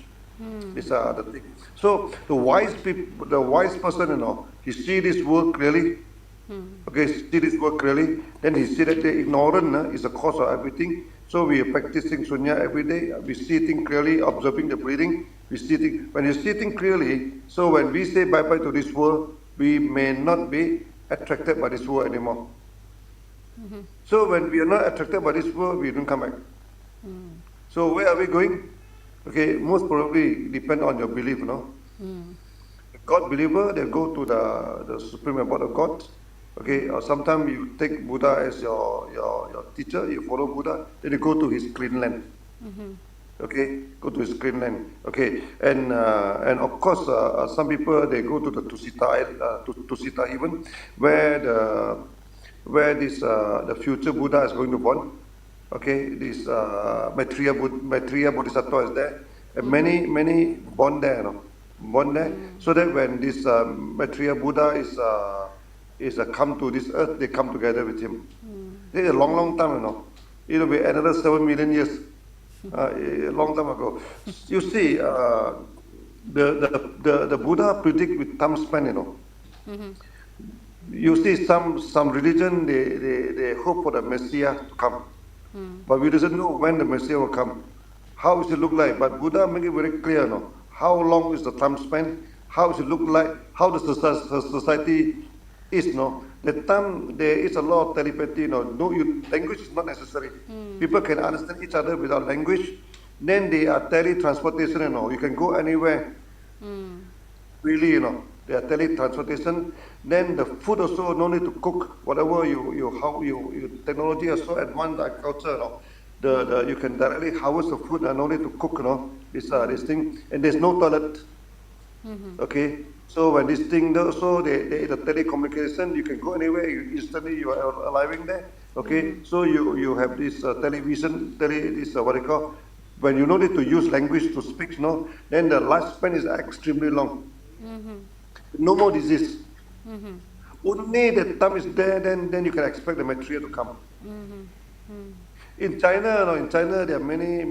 Speaker 2: These are the thing. So the wise person, he see this world clearly. Okay, see this world clearly. Then he see that the ignorant is the cause of everything. So we are practicing sunya every day. We see things clearly, observing the breathing. We see things. When you see things clearly, so when we say bye bye to this world, we may not be attracted by this world anymore. So when we are not attracted by this world, we don't come back. So where are we going? Okay, most probably depend on your belief, God believer, they go to the supreme abode of God. Okay, or sometimes you take Buddha as your teacher, you follow Buddha, then you go to his clean land. Okay, go to his clean land. Okay, and of course, some people they go to the Tusita even, where this the future Buddha is going to born. Okay, this Maitreya Bodhisattva is there, and many born there, born there, so that when this Maitreya Buddha is come to this earth, they come together with him. This is a long time, It will be another 7 million years, a long time ago. You see, the Buddha predict with time span, You see, some religion they hope for the Messiah to come, but we doesn't know when the Messiah will come. How does it look like? But Buddha make it very clear, How long is the time span? How does it look like? How the society is, The time there is a lot of telepathy, language is not necessary. People can understand each other without language. Then they are teletransportation, You can go anywhere. Really, They are teletransportation. Then the food also no need to cook. Whatever you technology is so advanced agriculture, you can directly harvest the food and no need to cook, this thing. And there's no toilet. Okay. So when this thing also the telecommunication, you can go anywhere. Instantly you are arriving there. Okay. So you have this television, what do you call? When you don't need to use language to speak, then the lifespan is extremely long. No more disease. Only the time is there, then you can expect the material to come. In China, there are many.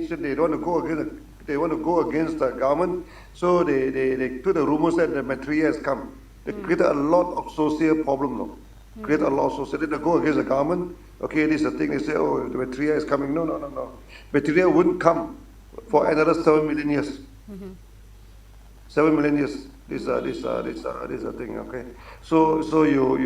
Speaker 2: They don't want to go against. They want to go against the government, so they put the rumors that the material has come. They create a lot of social problem. Create a lot of social. They go against the government. Okay, this is the thing. They say, oh, the material is coming. No. Material wouldn't come for another 7 million years. 7 million years. This a thing. Okay. So you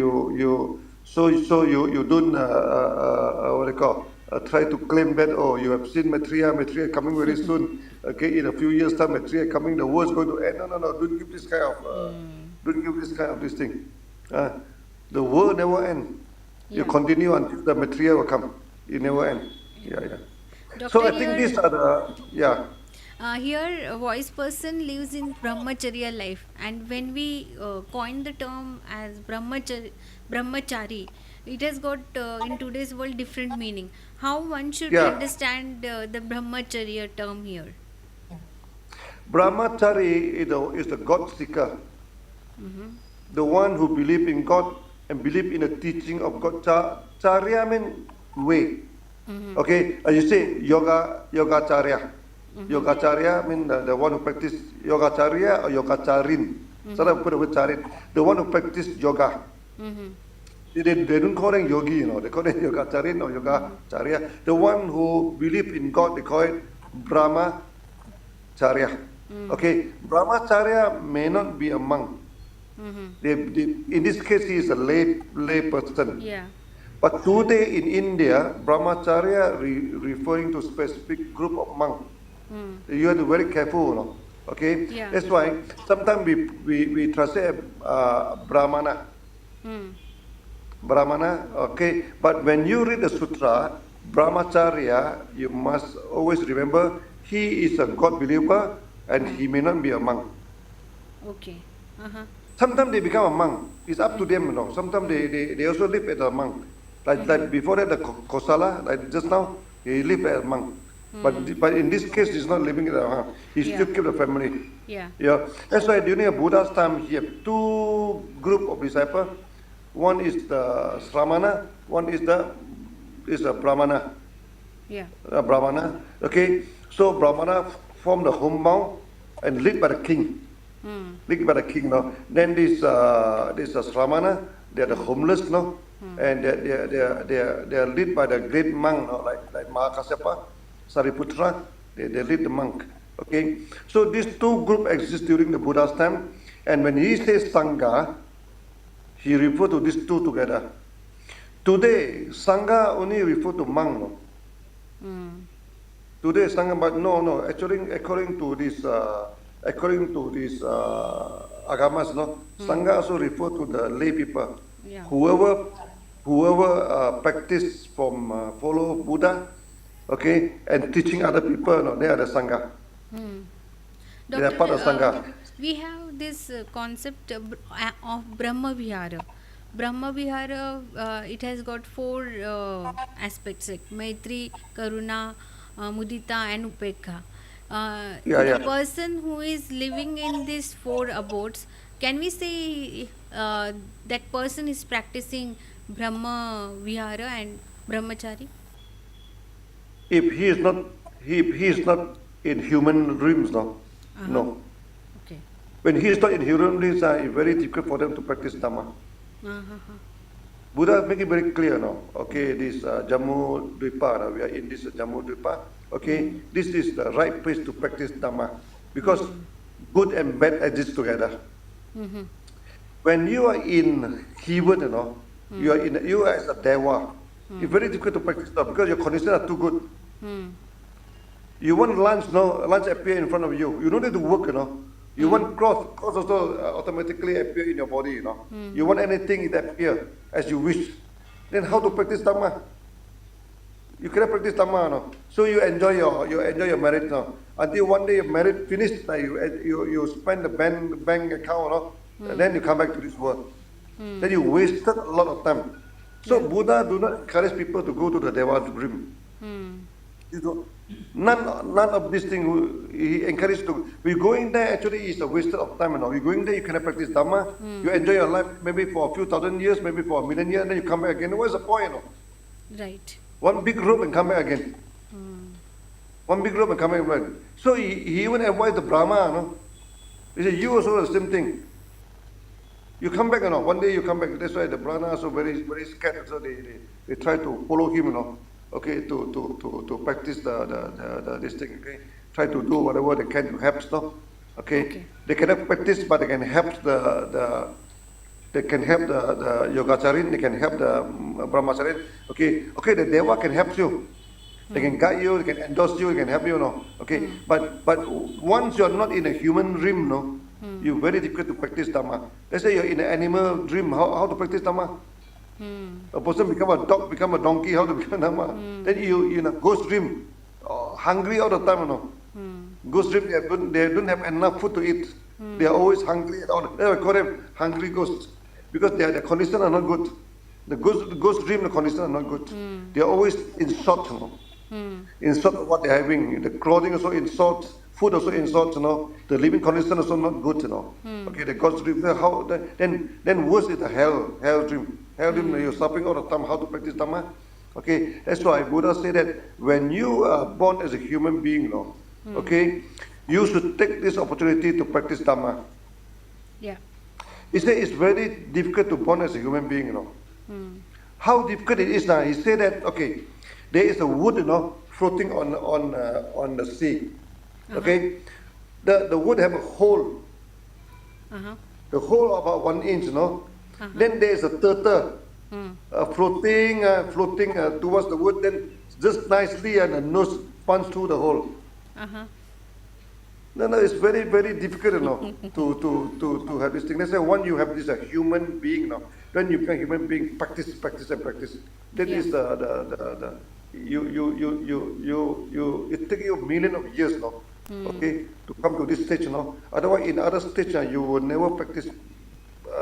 Speaker 2: don't what do you call? Try to claim that you have seen material coming very soon. Okay, in a few years time, material coming, the world is going to end. No. Don't give this kind of this thing. The world never end. You continue until the material will come. It never end. Yeah.
Speaker 3: Doctor,
Speaker 2: So I think these are the
Speaker 3: here, a wise person lives in brahmacharya life, and when we coin the term as brahmachari, it has got in today's world different meaning. How one should understand the brahmacharya term here?
Speaker 2: Brahmachari is the God seeker, the one who believe in God and believe in the teaching of God. Charya means way. Okay, as you say, yoga charya. Yoga charya means the one who practice yoga charya or yoga charin. Sometimes put the word charin. The one who practice yoga. They don't call them yogi, They call them yoga charin or yoga charya. The one who believe in God, they call it Brahma charya. Okay, Brahmacharya may not be a monk. In this case, he is a lay person.
Speaker 3: Yeah.
Speaker 2: But today in India, Brahmacharya referring to specific group of monks. You have to be very careful, Okay.
Speaker 3: Yeah.
Speaker 2: That's why sometimes we translate Brahmana. Brahmana. Okay. But when you read the sutra, Brahmacharya, you must always remember he is a God believer and he may not be a monk.
Speaker 3: Okay.
Speaker 2: Sometimes they become a monk. It's up to them, Sometimes they also live as a monk. Like before that, the Kosala, like just now, he lived as a monk. But in this case, he's not living as a monk. He still keep the family.
Speaker 3: Yeah.
Speaker 2: That's why during Buddha's time, he had two group of disciples. One is the Sramana, one is the Brahmana.
Speaker 3: Yeah.
Speaker 2: Brahmana. Okay. So Brahmana formed the homebound and lived by the king. Lived by the king, Then this Sramana, they are the homeless, and they are led by the great monk, like Mahakasyapa, Sariputra. They lead the monk. Okay. So these two groups exist during the Buddha's time, and when he says Sangha, he refer to these two together. Today, Sangha only refer to monk, Today, Sangha, but no. Actually, according to this agamas, Sangha also refer to the lay people,
Speaker 3: Yeah.
Speaker 2: whoever practice from follow Buddha, okay, and teaching other people, no, they are the sangha.
Speaker 3: Hmm.
Speaker 2: They are
Speaker 3: Doctor,
Speaker 2: part of sangha.
Speaker 3: we have this concept of Brahma Vihara. Brahma Vihara, it has got four aspects like Maitri, Karuna, Mudita, and Upekha.
Speaker 2: Yeah,
Speaker 3: The
Speaker 2: yeah.
Speaker 3: person who is living in these four abodes, can we say that person is practicing Brahma Vihara and Brahmachari?
Speaker 2: If he is not, he is not in human dreams, no,
Speaker 3: Uh huh.
Speaker 2: no.
Speaker 3: Okay.
Speaker 2: When he is not in human dreams, it's very difficult for them to practice Dhamma.
Speaker 3: Uh huh.
Speaker 2: Buddha make it very clear, no. Okay, this Jammu Dwipa, no, we are in this Jammu Dwipa. Okay, this is the right place to practice Dhamma because good and bad exist together.
Speaker 3: Mm-hmm.
Speaker 2: When you are in heaven, you know, you are as a deva. It's very difficult to practice Dhamma because your conditions are too good.
Speaker 3: Hmm.
Speaker 2: You want lunch, no, lunch appear in front of you. You don't need to work, you know. You want cloth also automatically appear in your body, you know. You want anything, it appear as you wish. Then how to practice Dhamma? You cannot practice Dhamma, no. So you enjoy your marriage now. Until one day your marriage finished, you spend the bank account, no, and then you come back to this world. Then you wasted a lot of time. So
Speaker 3: Yeah.
Speaker 2: Buddha do not encourage people to go to the Deva's dream.
Speaker 3: Hmm.
Speaker 2: You know, none of these things he encouraged to. We going there actually is a waste of time. You know, you going there, you cannot practice Dhamma. You enjoy your life maybe for a few thousand years, maybe for a million years, and then you come back again. What's the point? You know,
Speaker 3: Right.
Speaker 2: one big rope and come back again. One big rope and come back again. So he even advised the Brahma. You know, he said, you also the same thing. You come back, you know. One day you come back. That's why the Brahma also very scared. So they try to follow him, you know. Okay, to practice the this thing. Okay, try to do whatever they can to help stuff. Okay,
Speaker 3: Okay.
Speaker 2: they cannot practice, but they can help they can help the yogacharin. They can help the brahmacharin. Okay, the deva can help you. They can guide you. They can endorse you. They can help you. No, okay. But once you are not in a human dream, no, you very difficult to practice dhamma. Let's say you're in an animal dream. How to practice dhamma? A person become a dog, become a donkey. How to become dhamma? Then you in a ghost dream, hungry all the time. You know, ghost dream they don't have enough food to eat. They are always hungry. That's why I call them hungry ghosts because their conditions are not good. The ghost dream, the conditions are not good. They are always in short, you know. In short of what they're having. The clothing also in short, food also in short, you know. The living condition also not good, you know. Okay, the God's dream. Then worse is the hell dream. Hell dream, you're suffering all the time. How to practice Dhamma? Okay, that's why Buddha said that when you are born as a human being, you know, okay, you should take this opportunity to practice Dhamma.
Speaker 3: Yeah.
Speaker 2: He said it's very difficult to born as a human being, you know. How difficult it is now. He said that okay, there is a wood, you know, floating on the sea. Okay, the wood have a hole,
Speaker 3: Uh-huh.
Speaker 2: the hole about 1 inch, you know. Then there is a turtle floating towards the wood. Then just nicely and the nose punch through the hole.
Speaker 3: Uh-huh.
Speaker 2: No, it's very difficult, you know, to have this thing. Let's say once you have this a human being, you know, when you become human being, practice. That
Speaker 3: Yeah.
Speaker 2: is the it takes you a million of years, you know, okay, to come to this stage, you know. Otherwise, in other stage, you will never practice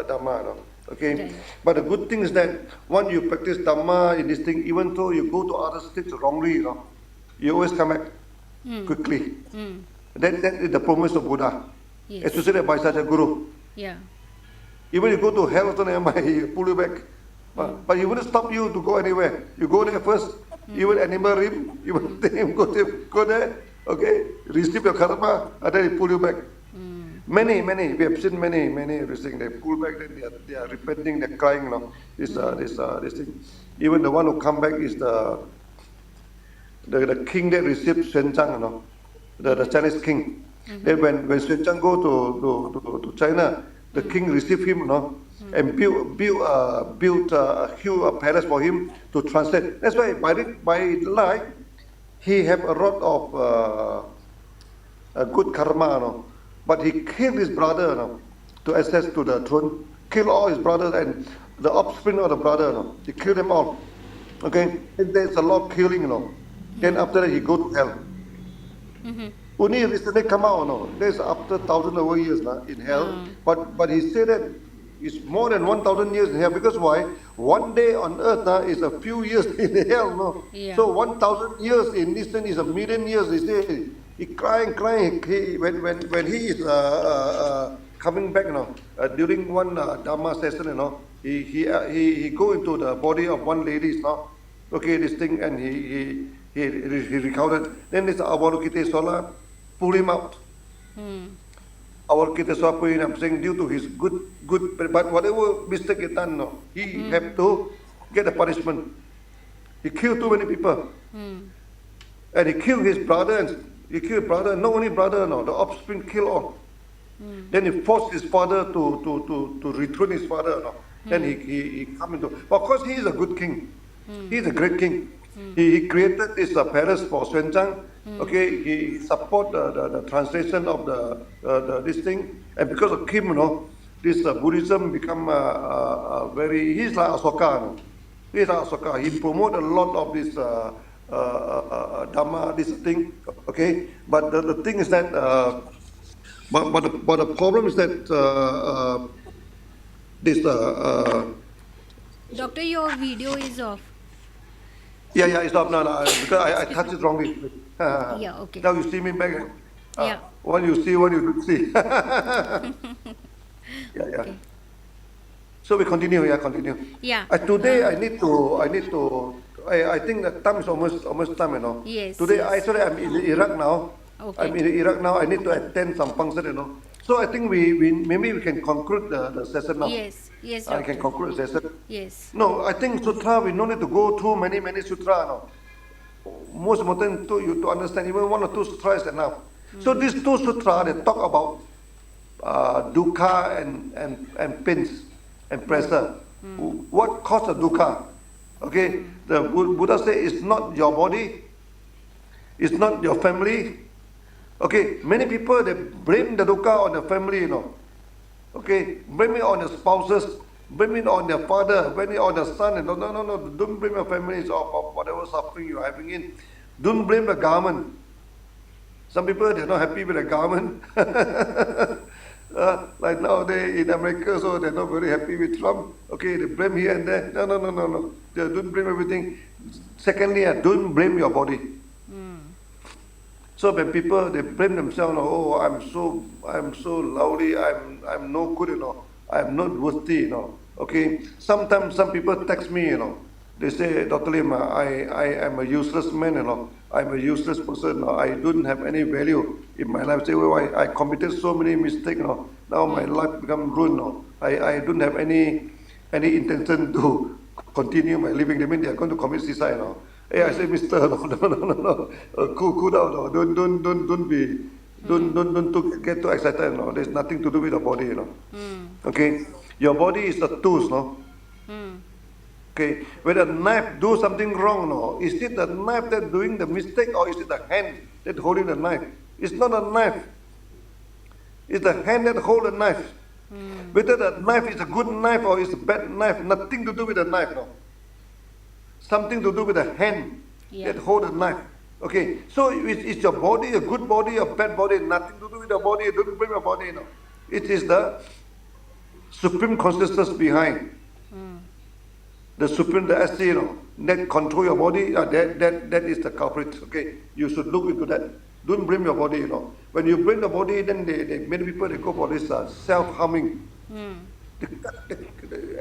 Speaker 2: Dhamma, you know. Okay,
Speaker 3: Right.
Speaker 2: but the good thing is that once you practice Dhamma in this thing, even though you go to other states wrongly, you know, you always come back quickly. That is the promise of Buddha,
Speaker 3: Yes.
Speaker 2: especially by such a guru.
Speaker 3: Yeah.
Speaker 2: Even you go to hell, also never mind, he pull you back. But he wouldn't stop you to go anywhere. You go there first, even animal rim, you will take him, go there, okay, receive your karma, and then he pull you back. Many, we have seen many this thing. They pull back, then they are repenting, they're crying now. This thing. Even the one who come back is the king that received Xuan Zhang, you know, the Chinese king. Then when Xuan Zhang go to China, the king received him, you know, and built a huge palace for him to translate. That's why by life he have a lot of a good karma, you know. But he killed his brother, you know, to access to the throne. Kill all his brothers and the offspring of the brother, he killed them all. Okay, and there's a lot of killing, Then after that he go to hell. Only recently come out, There's after thousand over years in hell. But he said that it's more than 1,000 years in hell, because why? One day on earth is a few years in hell,
Speaker 3: Yeah.
Speaker 2: So 1,000 years in this thing is a million years. He say he crying. When he is coming back, during one Dharma session, he go into the body of one lady, Okay, this thing, and he recounted. Then this Avalokiteswara pull him out. Avalokiteswara pull him up, saying due to his good, but whatever mistake he done, he have to get a punishment. He killed too many people, and he killed his brother, and he killed brother. Not only brother, the offspring killed all. Then he forced his father to return his father. Then he come into. But of course, he is a good king. He is a great king. He created this palace for Xuanzang. Okay, he support the translation of the this thing, and because of him, this Buddhism become very. He's like Asoka. He's like Asoka. He promote a lot of this Dhamma, this thing. Okay, but the thing is that. But the problem is that this.
Speaker 3: Doctor, your video is off.
Speaker 2: Yeah, it's up now. Because I touched it wrongly.
Speaker 3: Yeah, okay.
Speaker 2: Now you see me back.
Speaker 3: Yeah.
Speaker 2: One you see, one you don't see. Yeah.
Speaker 3: Okay.
Speaker 2: So we continue. Yeah, continue.
Speaker 3: Yeah.
Speaker 2: Today I need to. I think the time is almost time.
Speaker 3: Yes,
Speaker 2: Today
Speaker 3: yes.
Speaker 2: I'm in Iraq now.
Speaker 3: Okay.
Speaker 2: I'm in Iraq now. I need to attend some function. So I think we maybe we can conclude the session now.
Speaker 3: Yes,
Speaker 2: I
Speaker 3: doctor.
Speaker 2: can conclude the session.
Speaker 3: Yes.
Speaker 2: No, I think sutra we no need to go through many sutra. No, most important to understand even one or two sutra is enough. So these two sutra they talk about dukkha and pains and pressure. What causes the dukkha? Okay, the Buddha say it's not your body, it's not your family. Okay, many people they blame the dukkha on the family, Okay, blame it on the spouses, blame it on their father, blame it on the son. No, don't blame your families of whatever suffering you're having in. Don't blame the government. Some people they're not happy with the government. Like nowadays in America, so they're not very happy with Trump. Okay, they blame here and there. No. Don't blame everything. Secondly, don't blame your body. So when people they blame themselves, oh, I'm so lousy, I'm no good, I'm not worthy, Okay. Sometimes some people text me, They say, Dr. Lim, I am a useless man, I'm a useless person, I don't have any value in my life. Say, well, I committed so many mistakes, Now my life become ruined, I don't have any intention to continue my living. They mean they are going to commit suicide, Hey, I say, Mister, no. Cool down, don't get too excited, There's nothing to do with the body, Okay, your body is the tools, Okay, when a knife do something wrong, is it the knife that doing the mistake or is it the hand that holding the knife? It's not a knife. It's the hand that hold the knife. Whether the knife is a good knife or is a bad knife, nothing to do with the knife, Something to do with the hand that hold the knife. Okay, so is your body a good body or bad body? Nothing to do with the body. Don't blame your body, It is the supreme consciousness behind. The supreme, the SC, that control your body. That is the culprit. Okay, you should look into that. Don't blame your body. When you blame the body, then many people they go for this self-harming.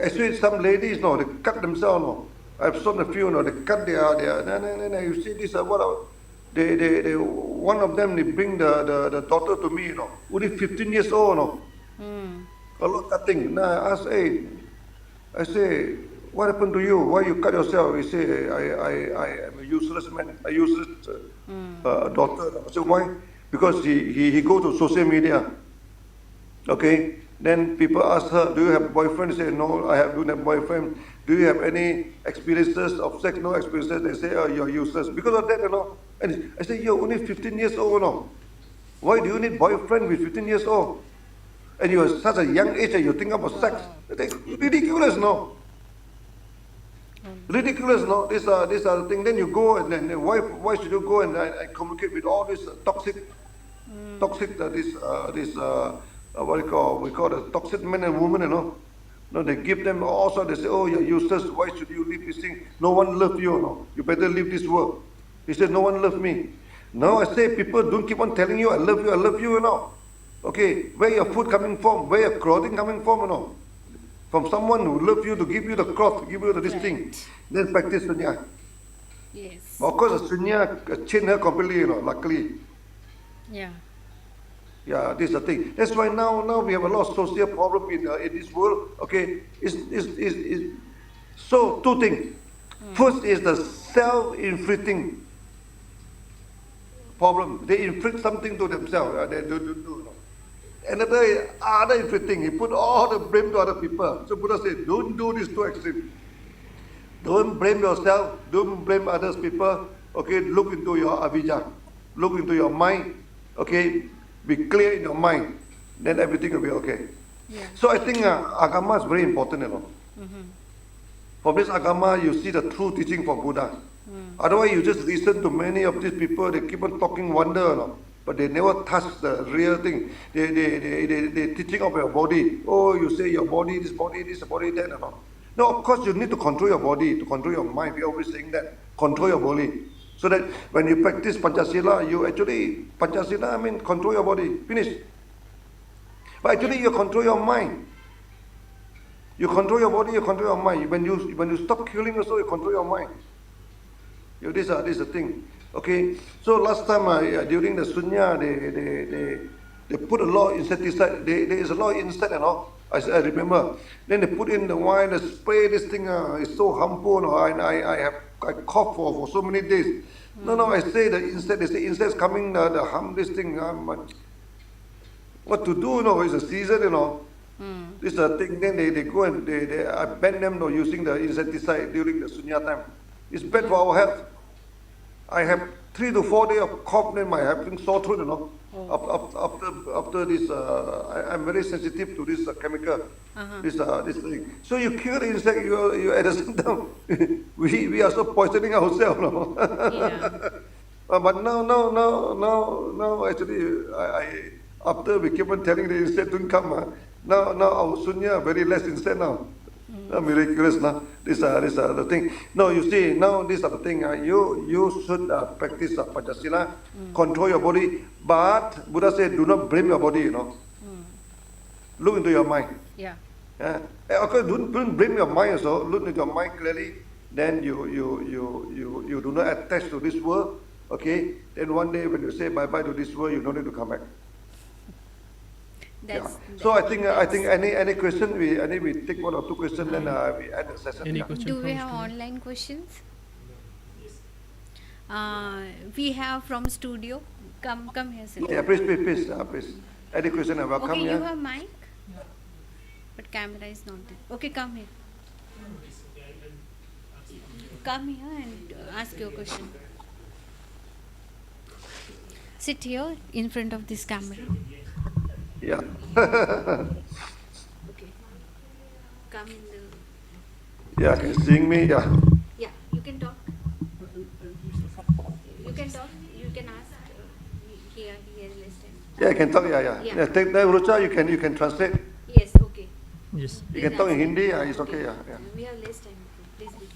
Speaker 2: Actually, some ladies, they cut themselves. I've seen a few, they cut their. You see this, they one of them, they bring the daughter to me, only 15 years old, A lot of cutting. Now I say, what happened to you? Why you cut yourself? He say, I am a useless man, a useless daughter. I say, why? Because he go to social media. Okay, then people ask her, do you have a boyfriend? Say, no, don't have boyfriend. Do you have any experiences of sex? No experiences. They say, oh, you're useless. Because of that, And I say, you're only 15 years old, Why do you need boyfriend with 15 years old? And you're such a young age and you think about sex. It's ridiculous, Ridiculous, no? These are the thing. Then you go and then why should you go and communicate with all this toxic what we call the toxic men and women, you know? No, they give them also. They say, oh, you're useless. Why should you leave this thing? No one love you, no? You better leave this world. He said, no one love me. Now I say, people don't keep on telling you, I love you, I love you, you know? Okay, where your food coming from? Where your clothing coming from, you know? From someone who love you to give you the cloth, give you this thing. Then practice sunya.
Speaker 3: Yes.
Speaker 2: Of course, the sunya changed her completely, you know, luckily.
Speaker 3: Yeah.
Speaker 2: Yeah, this is the thing. That's why now we have a lot of social problem in this world. Okay, is so two things. First is the self-inflicting problem. They inflict something to themselves. They do. You know. Another is other inflicting. He put all the blame to other people. So Buddha said, don't do this too extreme. Don't blame yourself. Don't blame others people. Okay, look into your avijja. Look into your mind. Okay, be clear in your mind. Then everything will be okay.
Speaker 3: Yeah.
Speaker 2: So I think agama is very important, you know. From this agama, you see the true teaching from Buddha. Otherwise, you just listen to many of these people. They keep on talking wonder, you know, but they never touch the real thing. They teaching of your body. Oh, you say your body, this body, that, you know. No, of course you need to control your body, to control your mind. We are always saying that. Control your body. So that when you practice Panchasila, you actually, Panchasila, I mean, control your body. Finish. But actually, you control your mind. You control your body, you control your mind. When you stop killing also, you control your mind. This is the thing. Okay. So last time during the sunya, they put a lot of insecticide. There is a lot of insect and all. I remember. Then they put in the wine, they spray this thing. It's so harmful. No? I cough for so many days. No, I say the insect. They say insects coming. The harm this thing. What to do? You know, it's a season. You know. This is the thing. Then they go and I ban them using the insecticide during the sunya time. It's bad for our health. I have 3 to 4 days of cough, then my having sore throat, you know. After this, I'm very sensitive to this chemical, this thing. So you kill the insect, you at the same time, we are so poisoning ourselves, you know.
Speaker 3: Yeah.
Speaker 2: But now actually, after we keep on telling the insect don't come, now our sunya very less insect now. Miraculous now. These are the thing. No, you see, now these are the thing. You should practice Panchasila, control your body, but Buddha said, do not blame your body, you know. Look into your mind.
Speaker 3: Yeah.
Speaker 2: Okay, don't blame your mind also. Look into your mind clearly. Then you do not attach to this world. Okay. Then one day when you say bye bye to this world, you don't need to come back. So I think any question we take 1 or 2 questions, then we end the session.
Speaker 1: Any question
Speaker 3: Do we
Speaker 1: from
Speaker 3: have
Speaker 1: student?
Speaker 3: online questions? We have from studio. Come here, sir.
Speaker 2: Yeah, please. Any question, welcome.
Speaker 3: Okay, you
Speaker 2: Yeah.
Speaker 3: have mic, but camera is not there. Okay, come here. Come here and ask your question. Sit here in front of this camera.
Speaker 2: Yeah.
Speaker 3: Okay. Come in the.
Speaker 2: Yeah, can seeing me? Yeah.
Speaker 3: Yeah, you can talk. You can talk. You can ask. Here, listen.
Speaker 2: Yeah, I can talk. Yeah.
Speaker 3: Yeah.
Speaker 2: Take the Wrucha. You can translate.
Speaker 3: Yes. Okay.
Speaker 1: Yes.
Speaker 2: You can talk in Hindi. It's okay. Yeah.
Speaker 3: We have less time. Please be.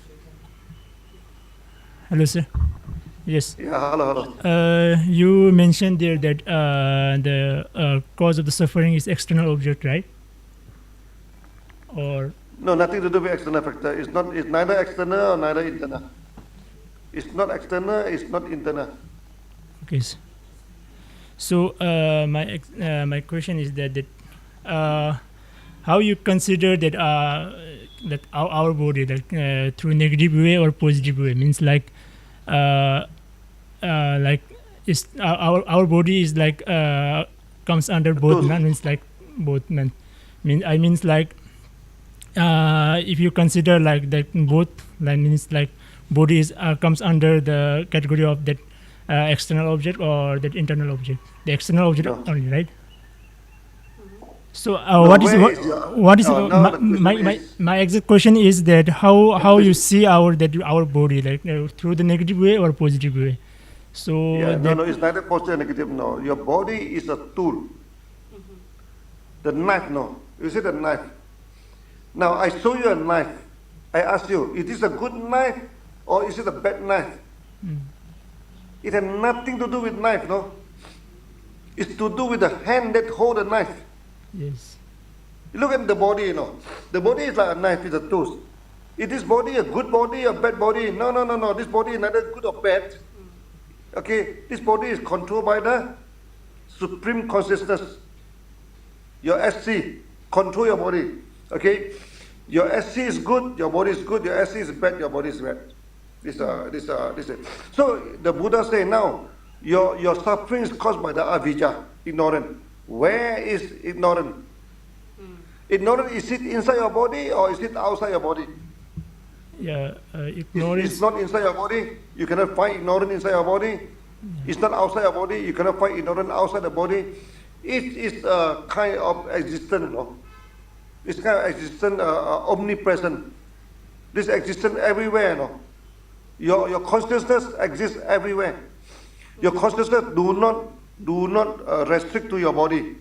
Speaker 4: Hello, sir. Yes.
Speaker 2: Yeah. Hello.
Speaker 4: You mentioned there that the cause of the suffering is external object, right? Or
Speaker 2: No, nothing to do with external factor. It's neither external or neither internal. It's not external. It's not internal.
Speaker 4: okay. So my question is that how you consider that that our body that through negative way or positive way means like is our body is like comes under both man means like both man means like if you consider like that both like means like body is comes under the category of that external object or that internal object, the external object
Speaker 2: No.
Speaker 4: only, right? So
Speaker 2: No,
Speaker 4: what is
Speaker 2: where
Speaker 4: what,
Speaker 2: is your,
Speaker 4: what is
Speaker 2: now the question is,
Speaker 4: my exact question is that how you see our body, like through the negative way or positive way. So
Speaker 2: yeah, no,
Speaker 4: that
Speaker 2: no, it's neither positive or negative, no. Your body is a tool. The knife, no. You see the knife. Now, I show you a knife. I ask you, is this a good knife or is it a bad knife? It has nothing to do with knife, no? It's to do with the hand that hold the knife.
Speaker 4: yes,
Speaker 2: You look at the body, you know. The body is like a knife, it's a tool. Is this body a good body or bad body? No, no, no, no. This body is neither good or bad. Okay, this body is controlled by the supreme consciousness. Your SC, control your body. Okay, your SC is good, your body is good. Your SC is bad, your body is bad. This. So the Buddha say now, your suffering is caused by the avijja, ignorant. Where is ignorant? Ignorant, is it inside your body or is it outside your body?
Speaker 4: yeah,
Speaker 2: It's
Speaker 4: ignorance.
Speaker 2: not inside your body. You cannot find ignorant inside your body. It's not outside your body. You cannot find ignorant outside the body. It is a kind of existence, no? It's kind of existence, omnipresent. This existence everywhere, no? Your consciousness exists everywhere. Your consciousness do not restrict to your body.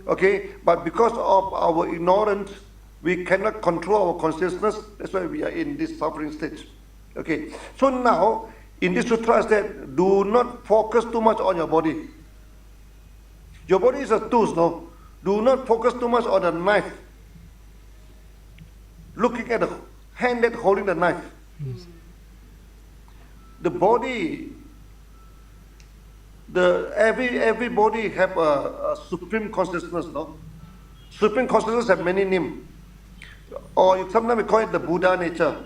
Speaker 2: Okay, but because of our ignorance, we cannot control our consciousness. That's why we are in this suffering stage. Okay, so now in this sutra is that do not focus too much on your body. Your body is a tool, no? Do not focus too much on the knife. Looking at the hand that holding the knife. The body, every body have a supreme consciousness, no? Supreme consciousness have many names. Or sometimes we call it the Buddha nature.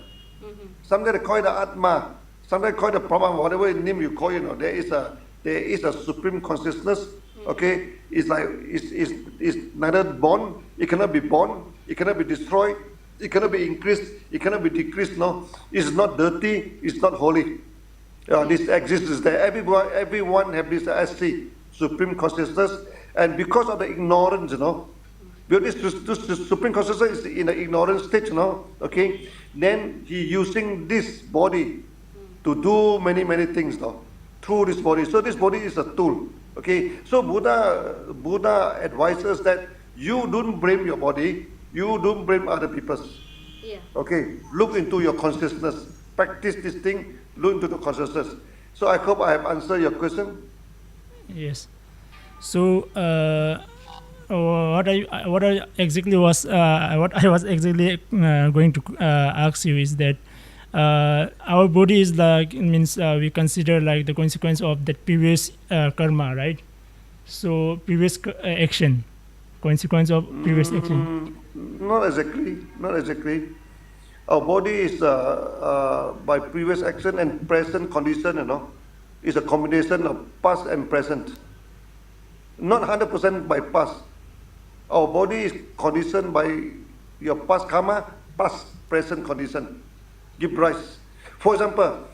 Speaker 2: Sometimes they call it the Atma. Sometimes they call it the Brahman, whatever name you call it, you know, there is a supreme consciousness. Okay, it's like it's neither born, it cannot be born, it cannot be destroyed, it cannot be increased, it cannot be decreased. No, it's not dirty, it's not holy. This exists there. Everyone have this SC, supreme consciousness, and because of the ignorance, you know, because this supreme consciousness is in the ignorant stage, you know, okay, then he using this body to do many things, no, through this body. So this body is a tool. Okay, so Buddha advises that you don't blame your body, you don't blame other people.
Speaker 3: Yeah.
Speaker 2: Okay, look into your consciousness, practice this thing, look into the consciousness. So I hope I have answered your question.
Speaker 4: Yes. So what I exactly was what I was exactly going to ask you is that our body is like, it means we consider like the consequence of that previous karma, right? So previous action, consequence of previous action.
Speaker 2: Not exactly. Our body is by previous action and present condition, you know, is a combination of past and present. Not 100% by past. Our body is conditioned by your past karma, past present condition. Give rise. For example,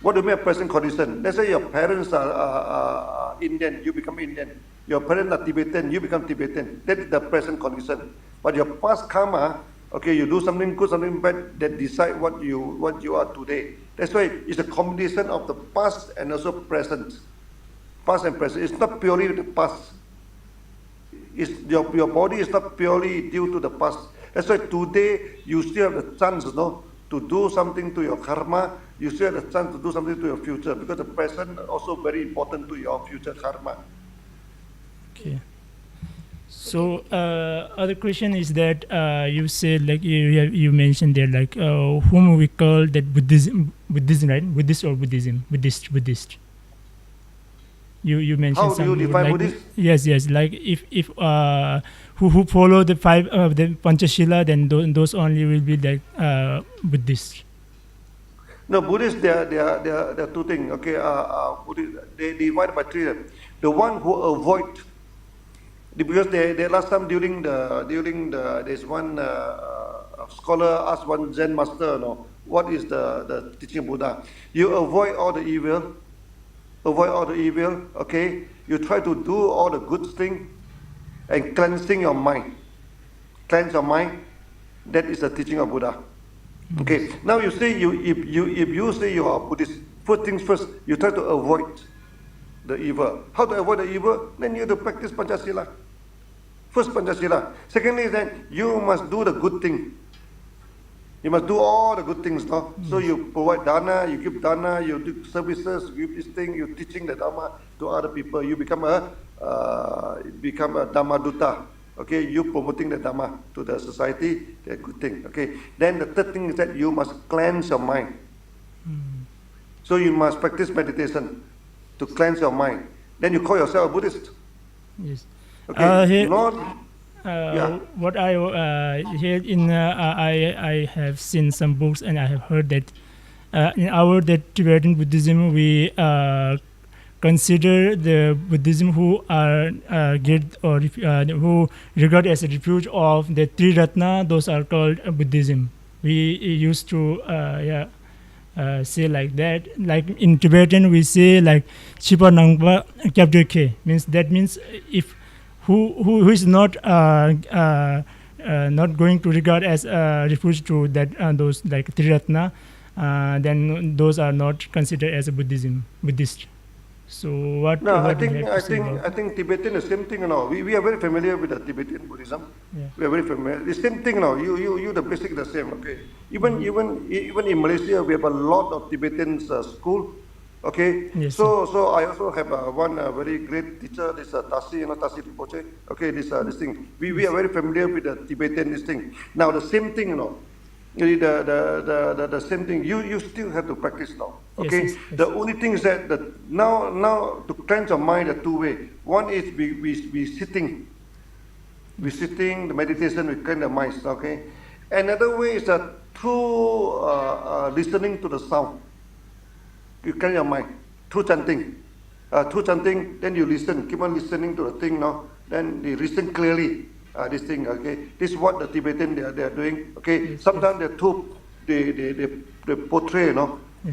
Speaker 2: what do you mean present condition? Let's say your parents are Indian, you become Indian. Your parents are Tibetan, you become Tibetan. That is the present condition. But your past karma, okay, you do something good, something bad, that decide what you are today. That's why it's a combination of the past and also present. Past and present. It's not purely the past. It's your body is not purely due to the past. That's why today you still have the chance, no, to do something to your karma. You still have the chance to do something to your future, because the present also very important to your future karma.
Speaker 4: Okay. So other question is that you said, like you mentioned there, like whom we call that Buddhism, right? Buddhist or Buddhism, Buddhist. You mentioned
Speaker 2: How do you
Speaker 4: something
Speaker 2: define
Speaker 4: like
Speaker 2: Buddhist?
Speaker 4: yes, like if who follow the five the Panchashila, then those only will be like Buddhist.
Speaker 2: No, Buddhists, there are two things. Okay, they divide by three. The one who avoid, because they last time during the there's one scholar asked one Zen master, no, what is the teaching of Buddha? You avoid all the evil. Okay, you try to do all the good thing. and cleansing your mind. Cleanse your mind. That is the teaching of Buddha. Okay. Now you say if you say you are Buddhist, first things first, you try to avoid the evil. How to avoid the evil? Then you have to practice Panchasila. First Panchasila. Secondly is that you must do the good thing. You must do all the good things, no? So you provide dana, you give dana, you do services, you give this thing, you're teaching the Dhamma to other people. You become a Dhamma Dutta. Okay, you promoting the Dhamma to the society, the good thing. Okay. Then the third thing is that you must cleanse your mind. So you must practice meditation to cleanse your mind. Then you call yourself a Buddhist.
Speaker 4: Yes.
Speaker 2: Okay. Yeah.
Speaker 4: What I heard in I have seen some books and I have heard that in our that Tibetan Buddhism we consider the Buddhism who are get or who regard as a refuge of the Three Ratna. Those are called Buddhism. We used to say like that. Like in Tibetan we say like Chipa Nangpa Kyabde Ke means if who is not going to regard as a refuge to that those like Triratna, then those are not considered as a Buddhist. So what?
Speaker 2: No,
Speaker 4: what do you have to say about
Speaker 2: I think Tibetan is the same thing. You know, we are very familiar with the Tibetan Buddhism.
Speaker 4: Yeah.
Speaker 2: We are very familiar. The same thing. You know, you the basic the same. Okay. Even in Malaysia, we have a lot of Tibetan school. Okay,
Speaker 4: Yes,
Speaker 2: so I also have one very great teacher, this Tasi, Tasi Rinpoche. Okay, this thing. We are very familiar with the Tibetan this thing. Now the same thing, the same thing. You still have to practice now. Okay,
Speaker 4: Yes.
Speaker 2: the only thing is that now to cleanse your mind, the two way. One is we sitting, the meditation, we cleanse the minds. Okay, another way is that through listening to the sound. You clear your mind through chanting. Then you listen, keep on listening to the thing now. Then you listen clearly. This thing, okay. This is what the Tibetan they are doing. Okay. Sometimes they portray, they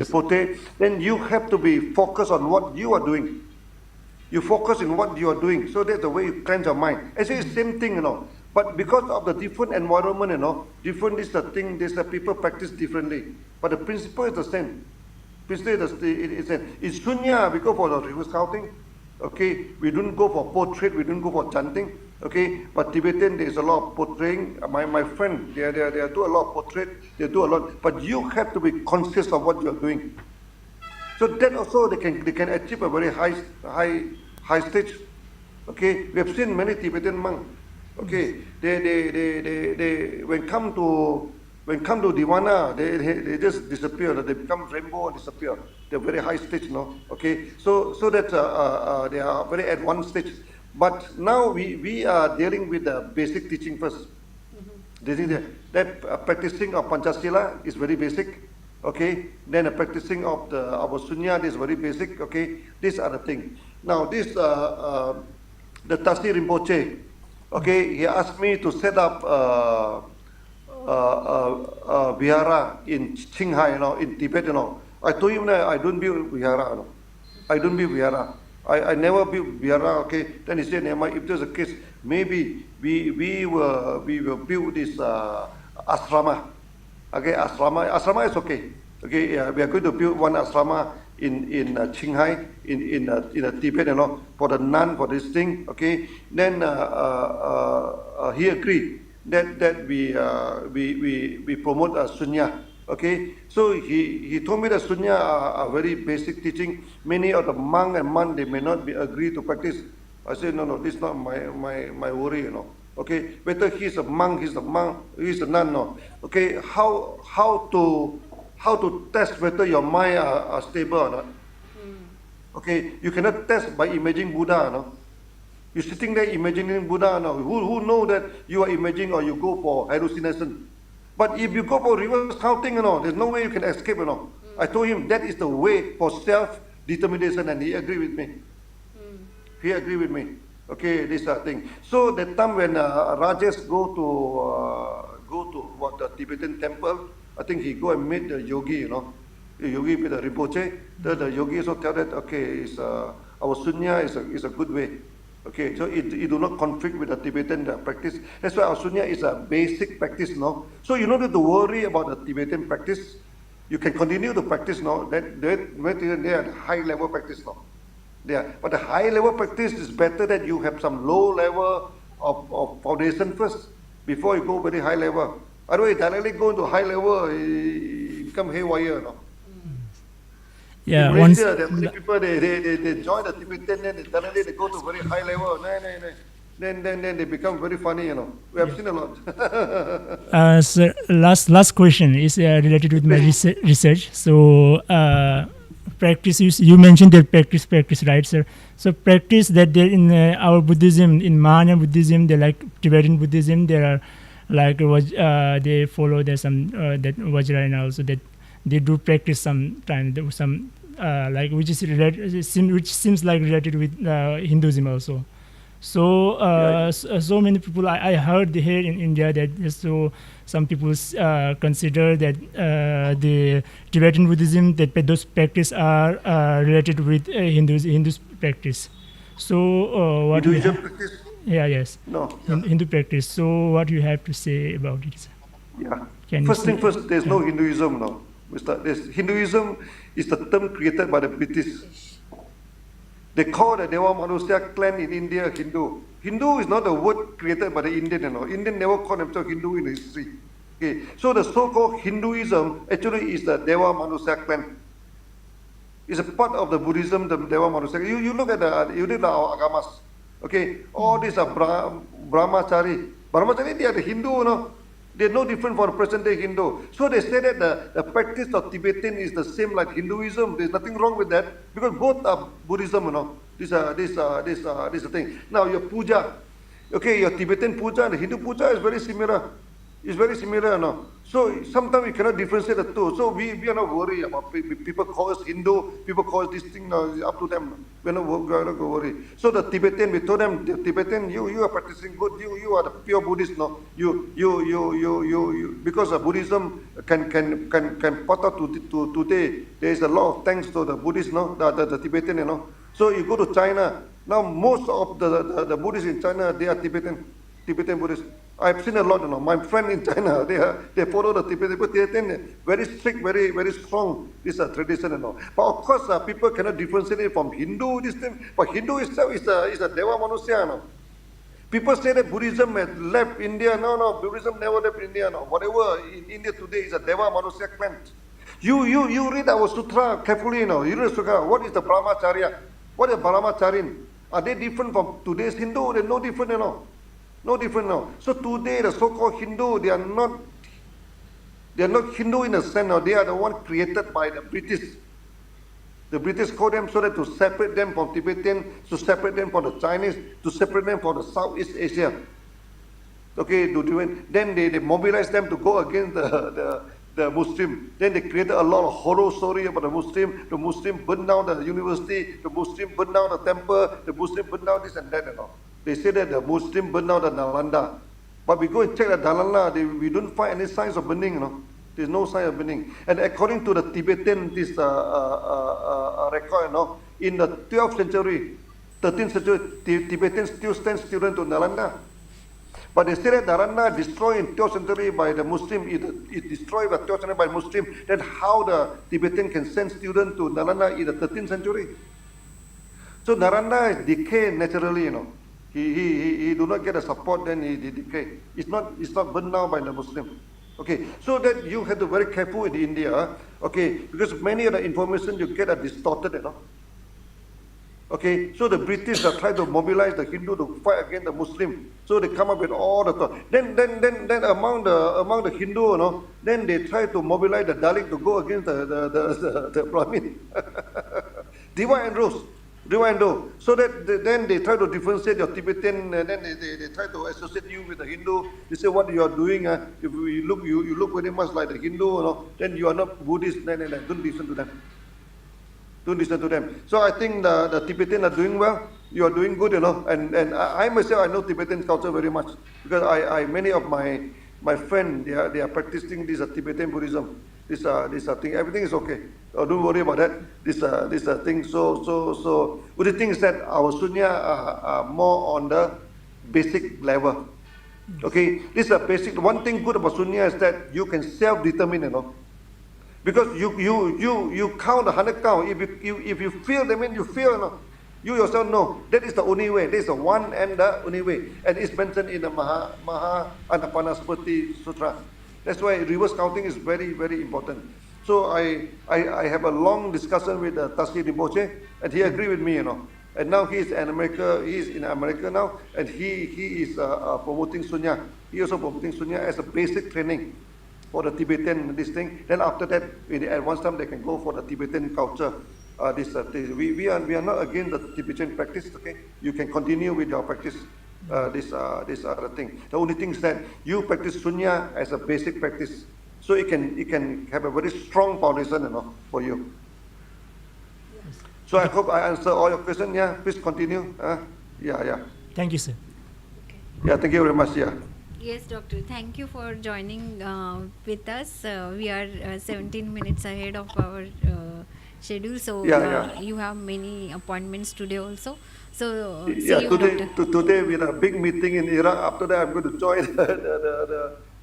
Speaker 2: portray. Then you have to be focused on what you are doing. You focus on what you are doing. So that's the way you cleanse your mind. Actually, it's the same thing, But because of the different environment, different is the thing. There's the people practice differently. But the principle is the same. In Shunya, we go for the reverse counting. Okay, we don't go for portrait, we don't go for chanting. Okay, but Tibetan there is a lot of portraying. My friend, they do a lot of portrait. They do a lot, but you have to be conscious of what you are doing. So that also they can achieve a very high stage. Okay, we have seen many Tibetan monks. Okay, they when come to Divana, they just disappear. They become rainbow and disappear. They're very high stage, Okay, so that they are very advanced stage. But now we are dealing with the basic teaching first. That practicing of Panchasila is very basic. Okay, then the practicing of our Sunya is very basic. Okay, these are the things. Now this the Tasi Rinpoche. Okay, he asked me to set up. Vihara in Qinghai, in Tibet, I told him that I don't build Vihara, I don't build Vihara. I never build Vihara. Okay, then he said, if there's a case, maybe we will build this asrama. Okay, asrama is okay. Okay, we are going to build one asrama in Qinghai, in Tibet, for the nun, for this thing. Okay, then he agreed. That we promote Sunya. Okay, so he told me that Sunya are very basic teaching. Many of the monk and nun they may not be agree to practice. I said no, this is not my worry, Okay, whether he's a monk, he's a nun, no. Okay, how to test whether your mind are stable or not? Okay, you cannot test by imagining Buddha, no. You're sitting there imagining Buddha now. Who know that you are imagining or you go for hallucination? But if you go for reverse counting, there's no way you can escape, I told him that is the way for self-determination, and he agreed with me. He agreed with me. Okay, this thing. So that time when Rajesh go to what the Tibetan temple, I think he go and meet the yogi, the yogi with the Rinpoche. The yogi also tell that okay, our Sunya is a good way. Okay, so it do not conflict with the Tibetan practice. That's why our Sunya is a basic practice, no? So you don't have to worry about the Tibetan practice. You can continue to practice, no? They are high level practice, no? Yeah, but the high level practice is better that you have some low level of foundation first before you go very high level. Otherwise, directly go into high level, it become haywire, no?
Speaker 4: Yeah,
Speaker 2: In
Speaker 4: once
Speaker 2: Malaysia, there are many people they join the Tibetan, then suddenly they go to very high level, then they become very funny, you know. We have seen a lot.
Speaker 4: so last question is related with my research. So practice you mentioned that practice, right, sir? So practice that there in our Buddhism, in Mahayana Buddhism, they like Tibetan Buddhism, there are like they follow there's some that Vajrayana also, that they do practice sometimes some like which is related, which seems like related with Hinduism also. So so many people I heard here in India that so some people consider that the Tibetan Buddhism, that those practice are related with Hindu's practice. So what we
Speaker 2: Hinduism practice?
Speaker 4: yeah, yes,
Speaker 2: No.
Speaker 4: Hindu practice. So what you have to say about it, sir?
Speaker 2: Yeah.
Speaker 4: Can
Speaker 2: First
Speaker 4: you
Speaker 2: thing first, there's no Hinduism, no. Hinduism is the term created by the British. They call the Dewa Manusia clan in India Hindu. Hindu is not a word created by the Indian, you know. Indian never called themselves Hindu in history. Okay, so the so-called Hinduism actually is the Dewa Manusia clan. It's a part of the Buddhism, the Dewa Manusia. You look at you read our agamas. Okay, all these are Brahmachari. Brahmachari, they are the Hindu, you know. They're no different from the present day Hindu. So they say that the practice of Tibetan is the same like Hinduism. There's nothing wrong with that because both are Buddhism, you know. This thing. Now your puja, okay, your Tibetan puja and the Hindu puja is very similar. It's very similar, you know. So sometimes we cannot differentiate the two. So we are not worried about people call us Hindu, people call us this thing, up to them. We are not worried. So the Tibetan, we told them, the Tibetan, you are practicing good, you are the pure Buddhist, no? You because Buddhism can put out to today. There is a lot of thanks to the Buddhists, no? The Tibetan, you know. So you go to China, now most of the Buddhists in China, they are Tibetan Buddhists. I've seen a lot, you know. My friend in China, they follow the Tibetan, but they're very strict, very strong. This tradition, you know. But of course, people cannot differentiate it from Hindu. This thing, but Hindu itself is a Deva Manusya, you know. People say that Buddhism has left India. No, Buddhism never left India. No, whatever in India today is a Deva Manusya clan. You read our sutra carefully, you know. You read sutra. What is the Brahmacharya? What is Brahmacharin? Are they different from today's Hindu? They're no different, you know. No different now. So today the so-called Hindu, they are not Hindu in a sense. No, they are the one created by the British. The British called them so that to separate them from Tibetan, to separate them from the Chinese, to separate them from the Southeast Asia. Okay, then they mobilized them to go against the Muslim. Then they created a lot of horror story about the Muslim. The Muslim burned down the university. The Muslim burned down the temple. The Muslim burned down this and that and all. They say that the Muslim burned down the Nalanda. But we go and check the Nalanda, we don't find any signs of burning, you know. There's no sign of burning. And according to the Tibetan, this record, you know, in the 12th century, 13th century, Tibetans still stand student to Nalanda. But they say that Nalanda destroyed in 12th century by the Muslim, it destroyed by 12th century by Muslim, then how the Tibetan can send students to Nalanda in the 13th century? So Nalanda is decayed naturally, you know. He do not get a support, then he decay. It's not burned down by the Muslim. Okay, so that you have to be very careful in India, okay, because many of the information you get are distorted, you know. Okay, so the British are trying to mobilize the Hindu to fight against the Muslim. So they come up with all the thought. Then among the Hindu, you know, then they try to mobilize the Dalit to go against the Brahmin. Divide and rule. So that then they try to differentiate your Tibetan, and then they try to associate you with the Hindu. They say what you are doing, if you look very much like the Hindu, you know, then you are not Buddhist. Then don't listen to them. Don't listen to them. So I think the Tibetan are doing well. You are doing good, you know. And I myself, I know Tibetan culture very much because I many of my friends they are practicing this Tibetan Buddhism. this thing. Everything is okay. Don't worry about that. This thing. So but the thing is that our sunya are more on the basic level. Okay, this is a basic. One thing good about sunya is that you can self-determine, because you count 100 count. If you feel, that means you feel, you yourself know that is the only way. That is the one and the only way, and it's mentioned in the Maha Anapanasati Sutra. That's why reverse counting is very, very important. So I have a long discussion with Tashi Rinpoche, and he agreed with me, And now he is in America. He is in America now, and he is promoting sunya. He also promoting sunya as a basic training for the Tibetan this thing. Then after that, at one time they can go for the Tibetan culture. We are not against the Tibetan practice. Okay, you can continue with your practice. This other thing. The only thing is that you practice sunya as a basic practice, so it can have a very strong foundation, for you. So I hope I answer all your questions. Yeah, please continue. Yeah.
Speaker 4: Thank you, sir.
Speaker 2: Yeah, thank you very much. Yeah.
Speaker 3: Yes, doctor. Thank you for joining with us. We are 17 minutes ahead of our schedule, so you have many appointments today also. So see you,
Speaker 2: today we had a big meeting in Iraq. After that, I'm going to join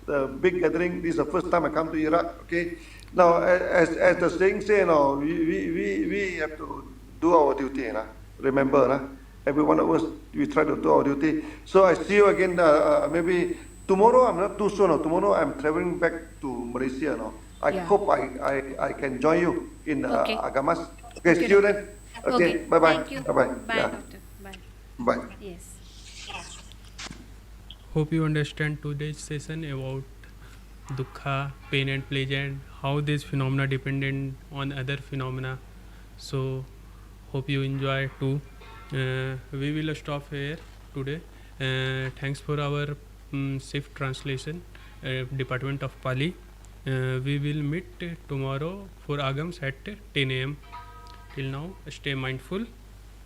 Speaker 2: the big gathering. This is the first time I come to Iraq. Okay. Now, as the saying say, we have to do our duty. Remember, every one of us, we try to do our duty. So I see you again. Maybe tomorrow. I'm not too sure. Tomorrow I'm traveling back to Malaysia. I hope I can join you in Agamas. Okay, see you then. Okay, bye bye.
Speaker 3: Thank you.
Speaker 2: Bye bye.
Speaker 3: Bye,
Speaker 2: Yeah.
Speaker 3: doctor. Bye.
Speaker 2: Bye.
Speaker 3: Yes.
Speaker 1: Hope you understand today's session about dukkha, pain and pleasure, and how these phenomena dependent on other phenomena. So hope you enjoy too. We will stop here today. Thanks for our shift translation, Department of Pali. We will meet tomorrow for Agams at 10 a.m. Till now, stay mindful.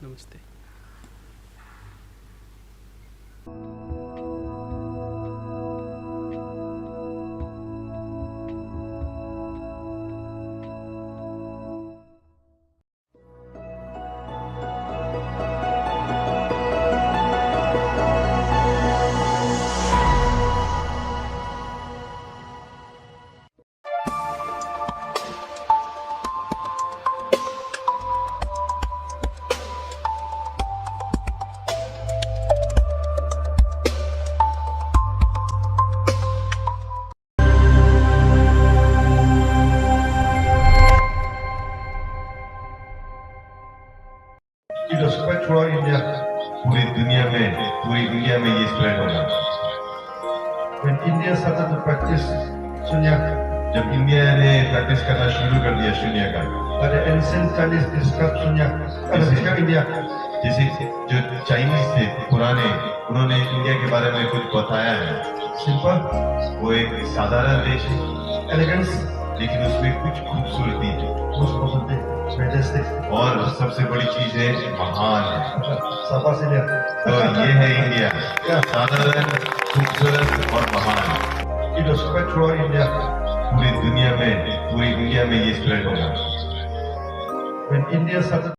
Speaker 1: Namaste.
Speaker 2: It was spread throughout India. पूरी दुनिया में ये spread होगा. When India started to practice sunya, जब India ने practice करना शुरू कर दिया शून्य का, but the ancient Chinese described sunya, described India. जैसे जो चाइनीज थे पुराने, उन्होंने इंडिया के बारे में कुछ बताया है. Simple, वो एक साधारण देश है. Elegance, लेकिन उसमें कुछ खूबसूरती है. Fantastic. और सबसे बड़ी चीज है महान. शाबाश इंडिया. तो ये है इंडिया. साधारण, खूबसूरत और महान. It was spread throughout India. पूरी दुनिया में ये स्प्रेड होगा. When India started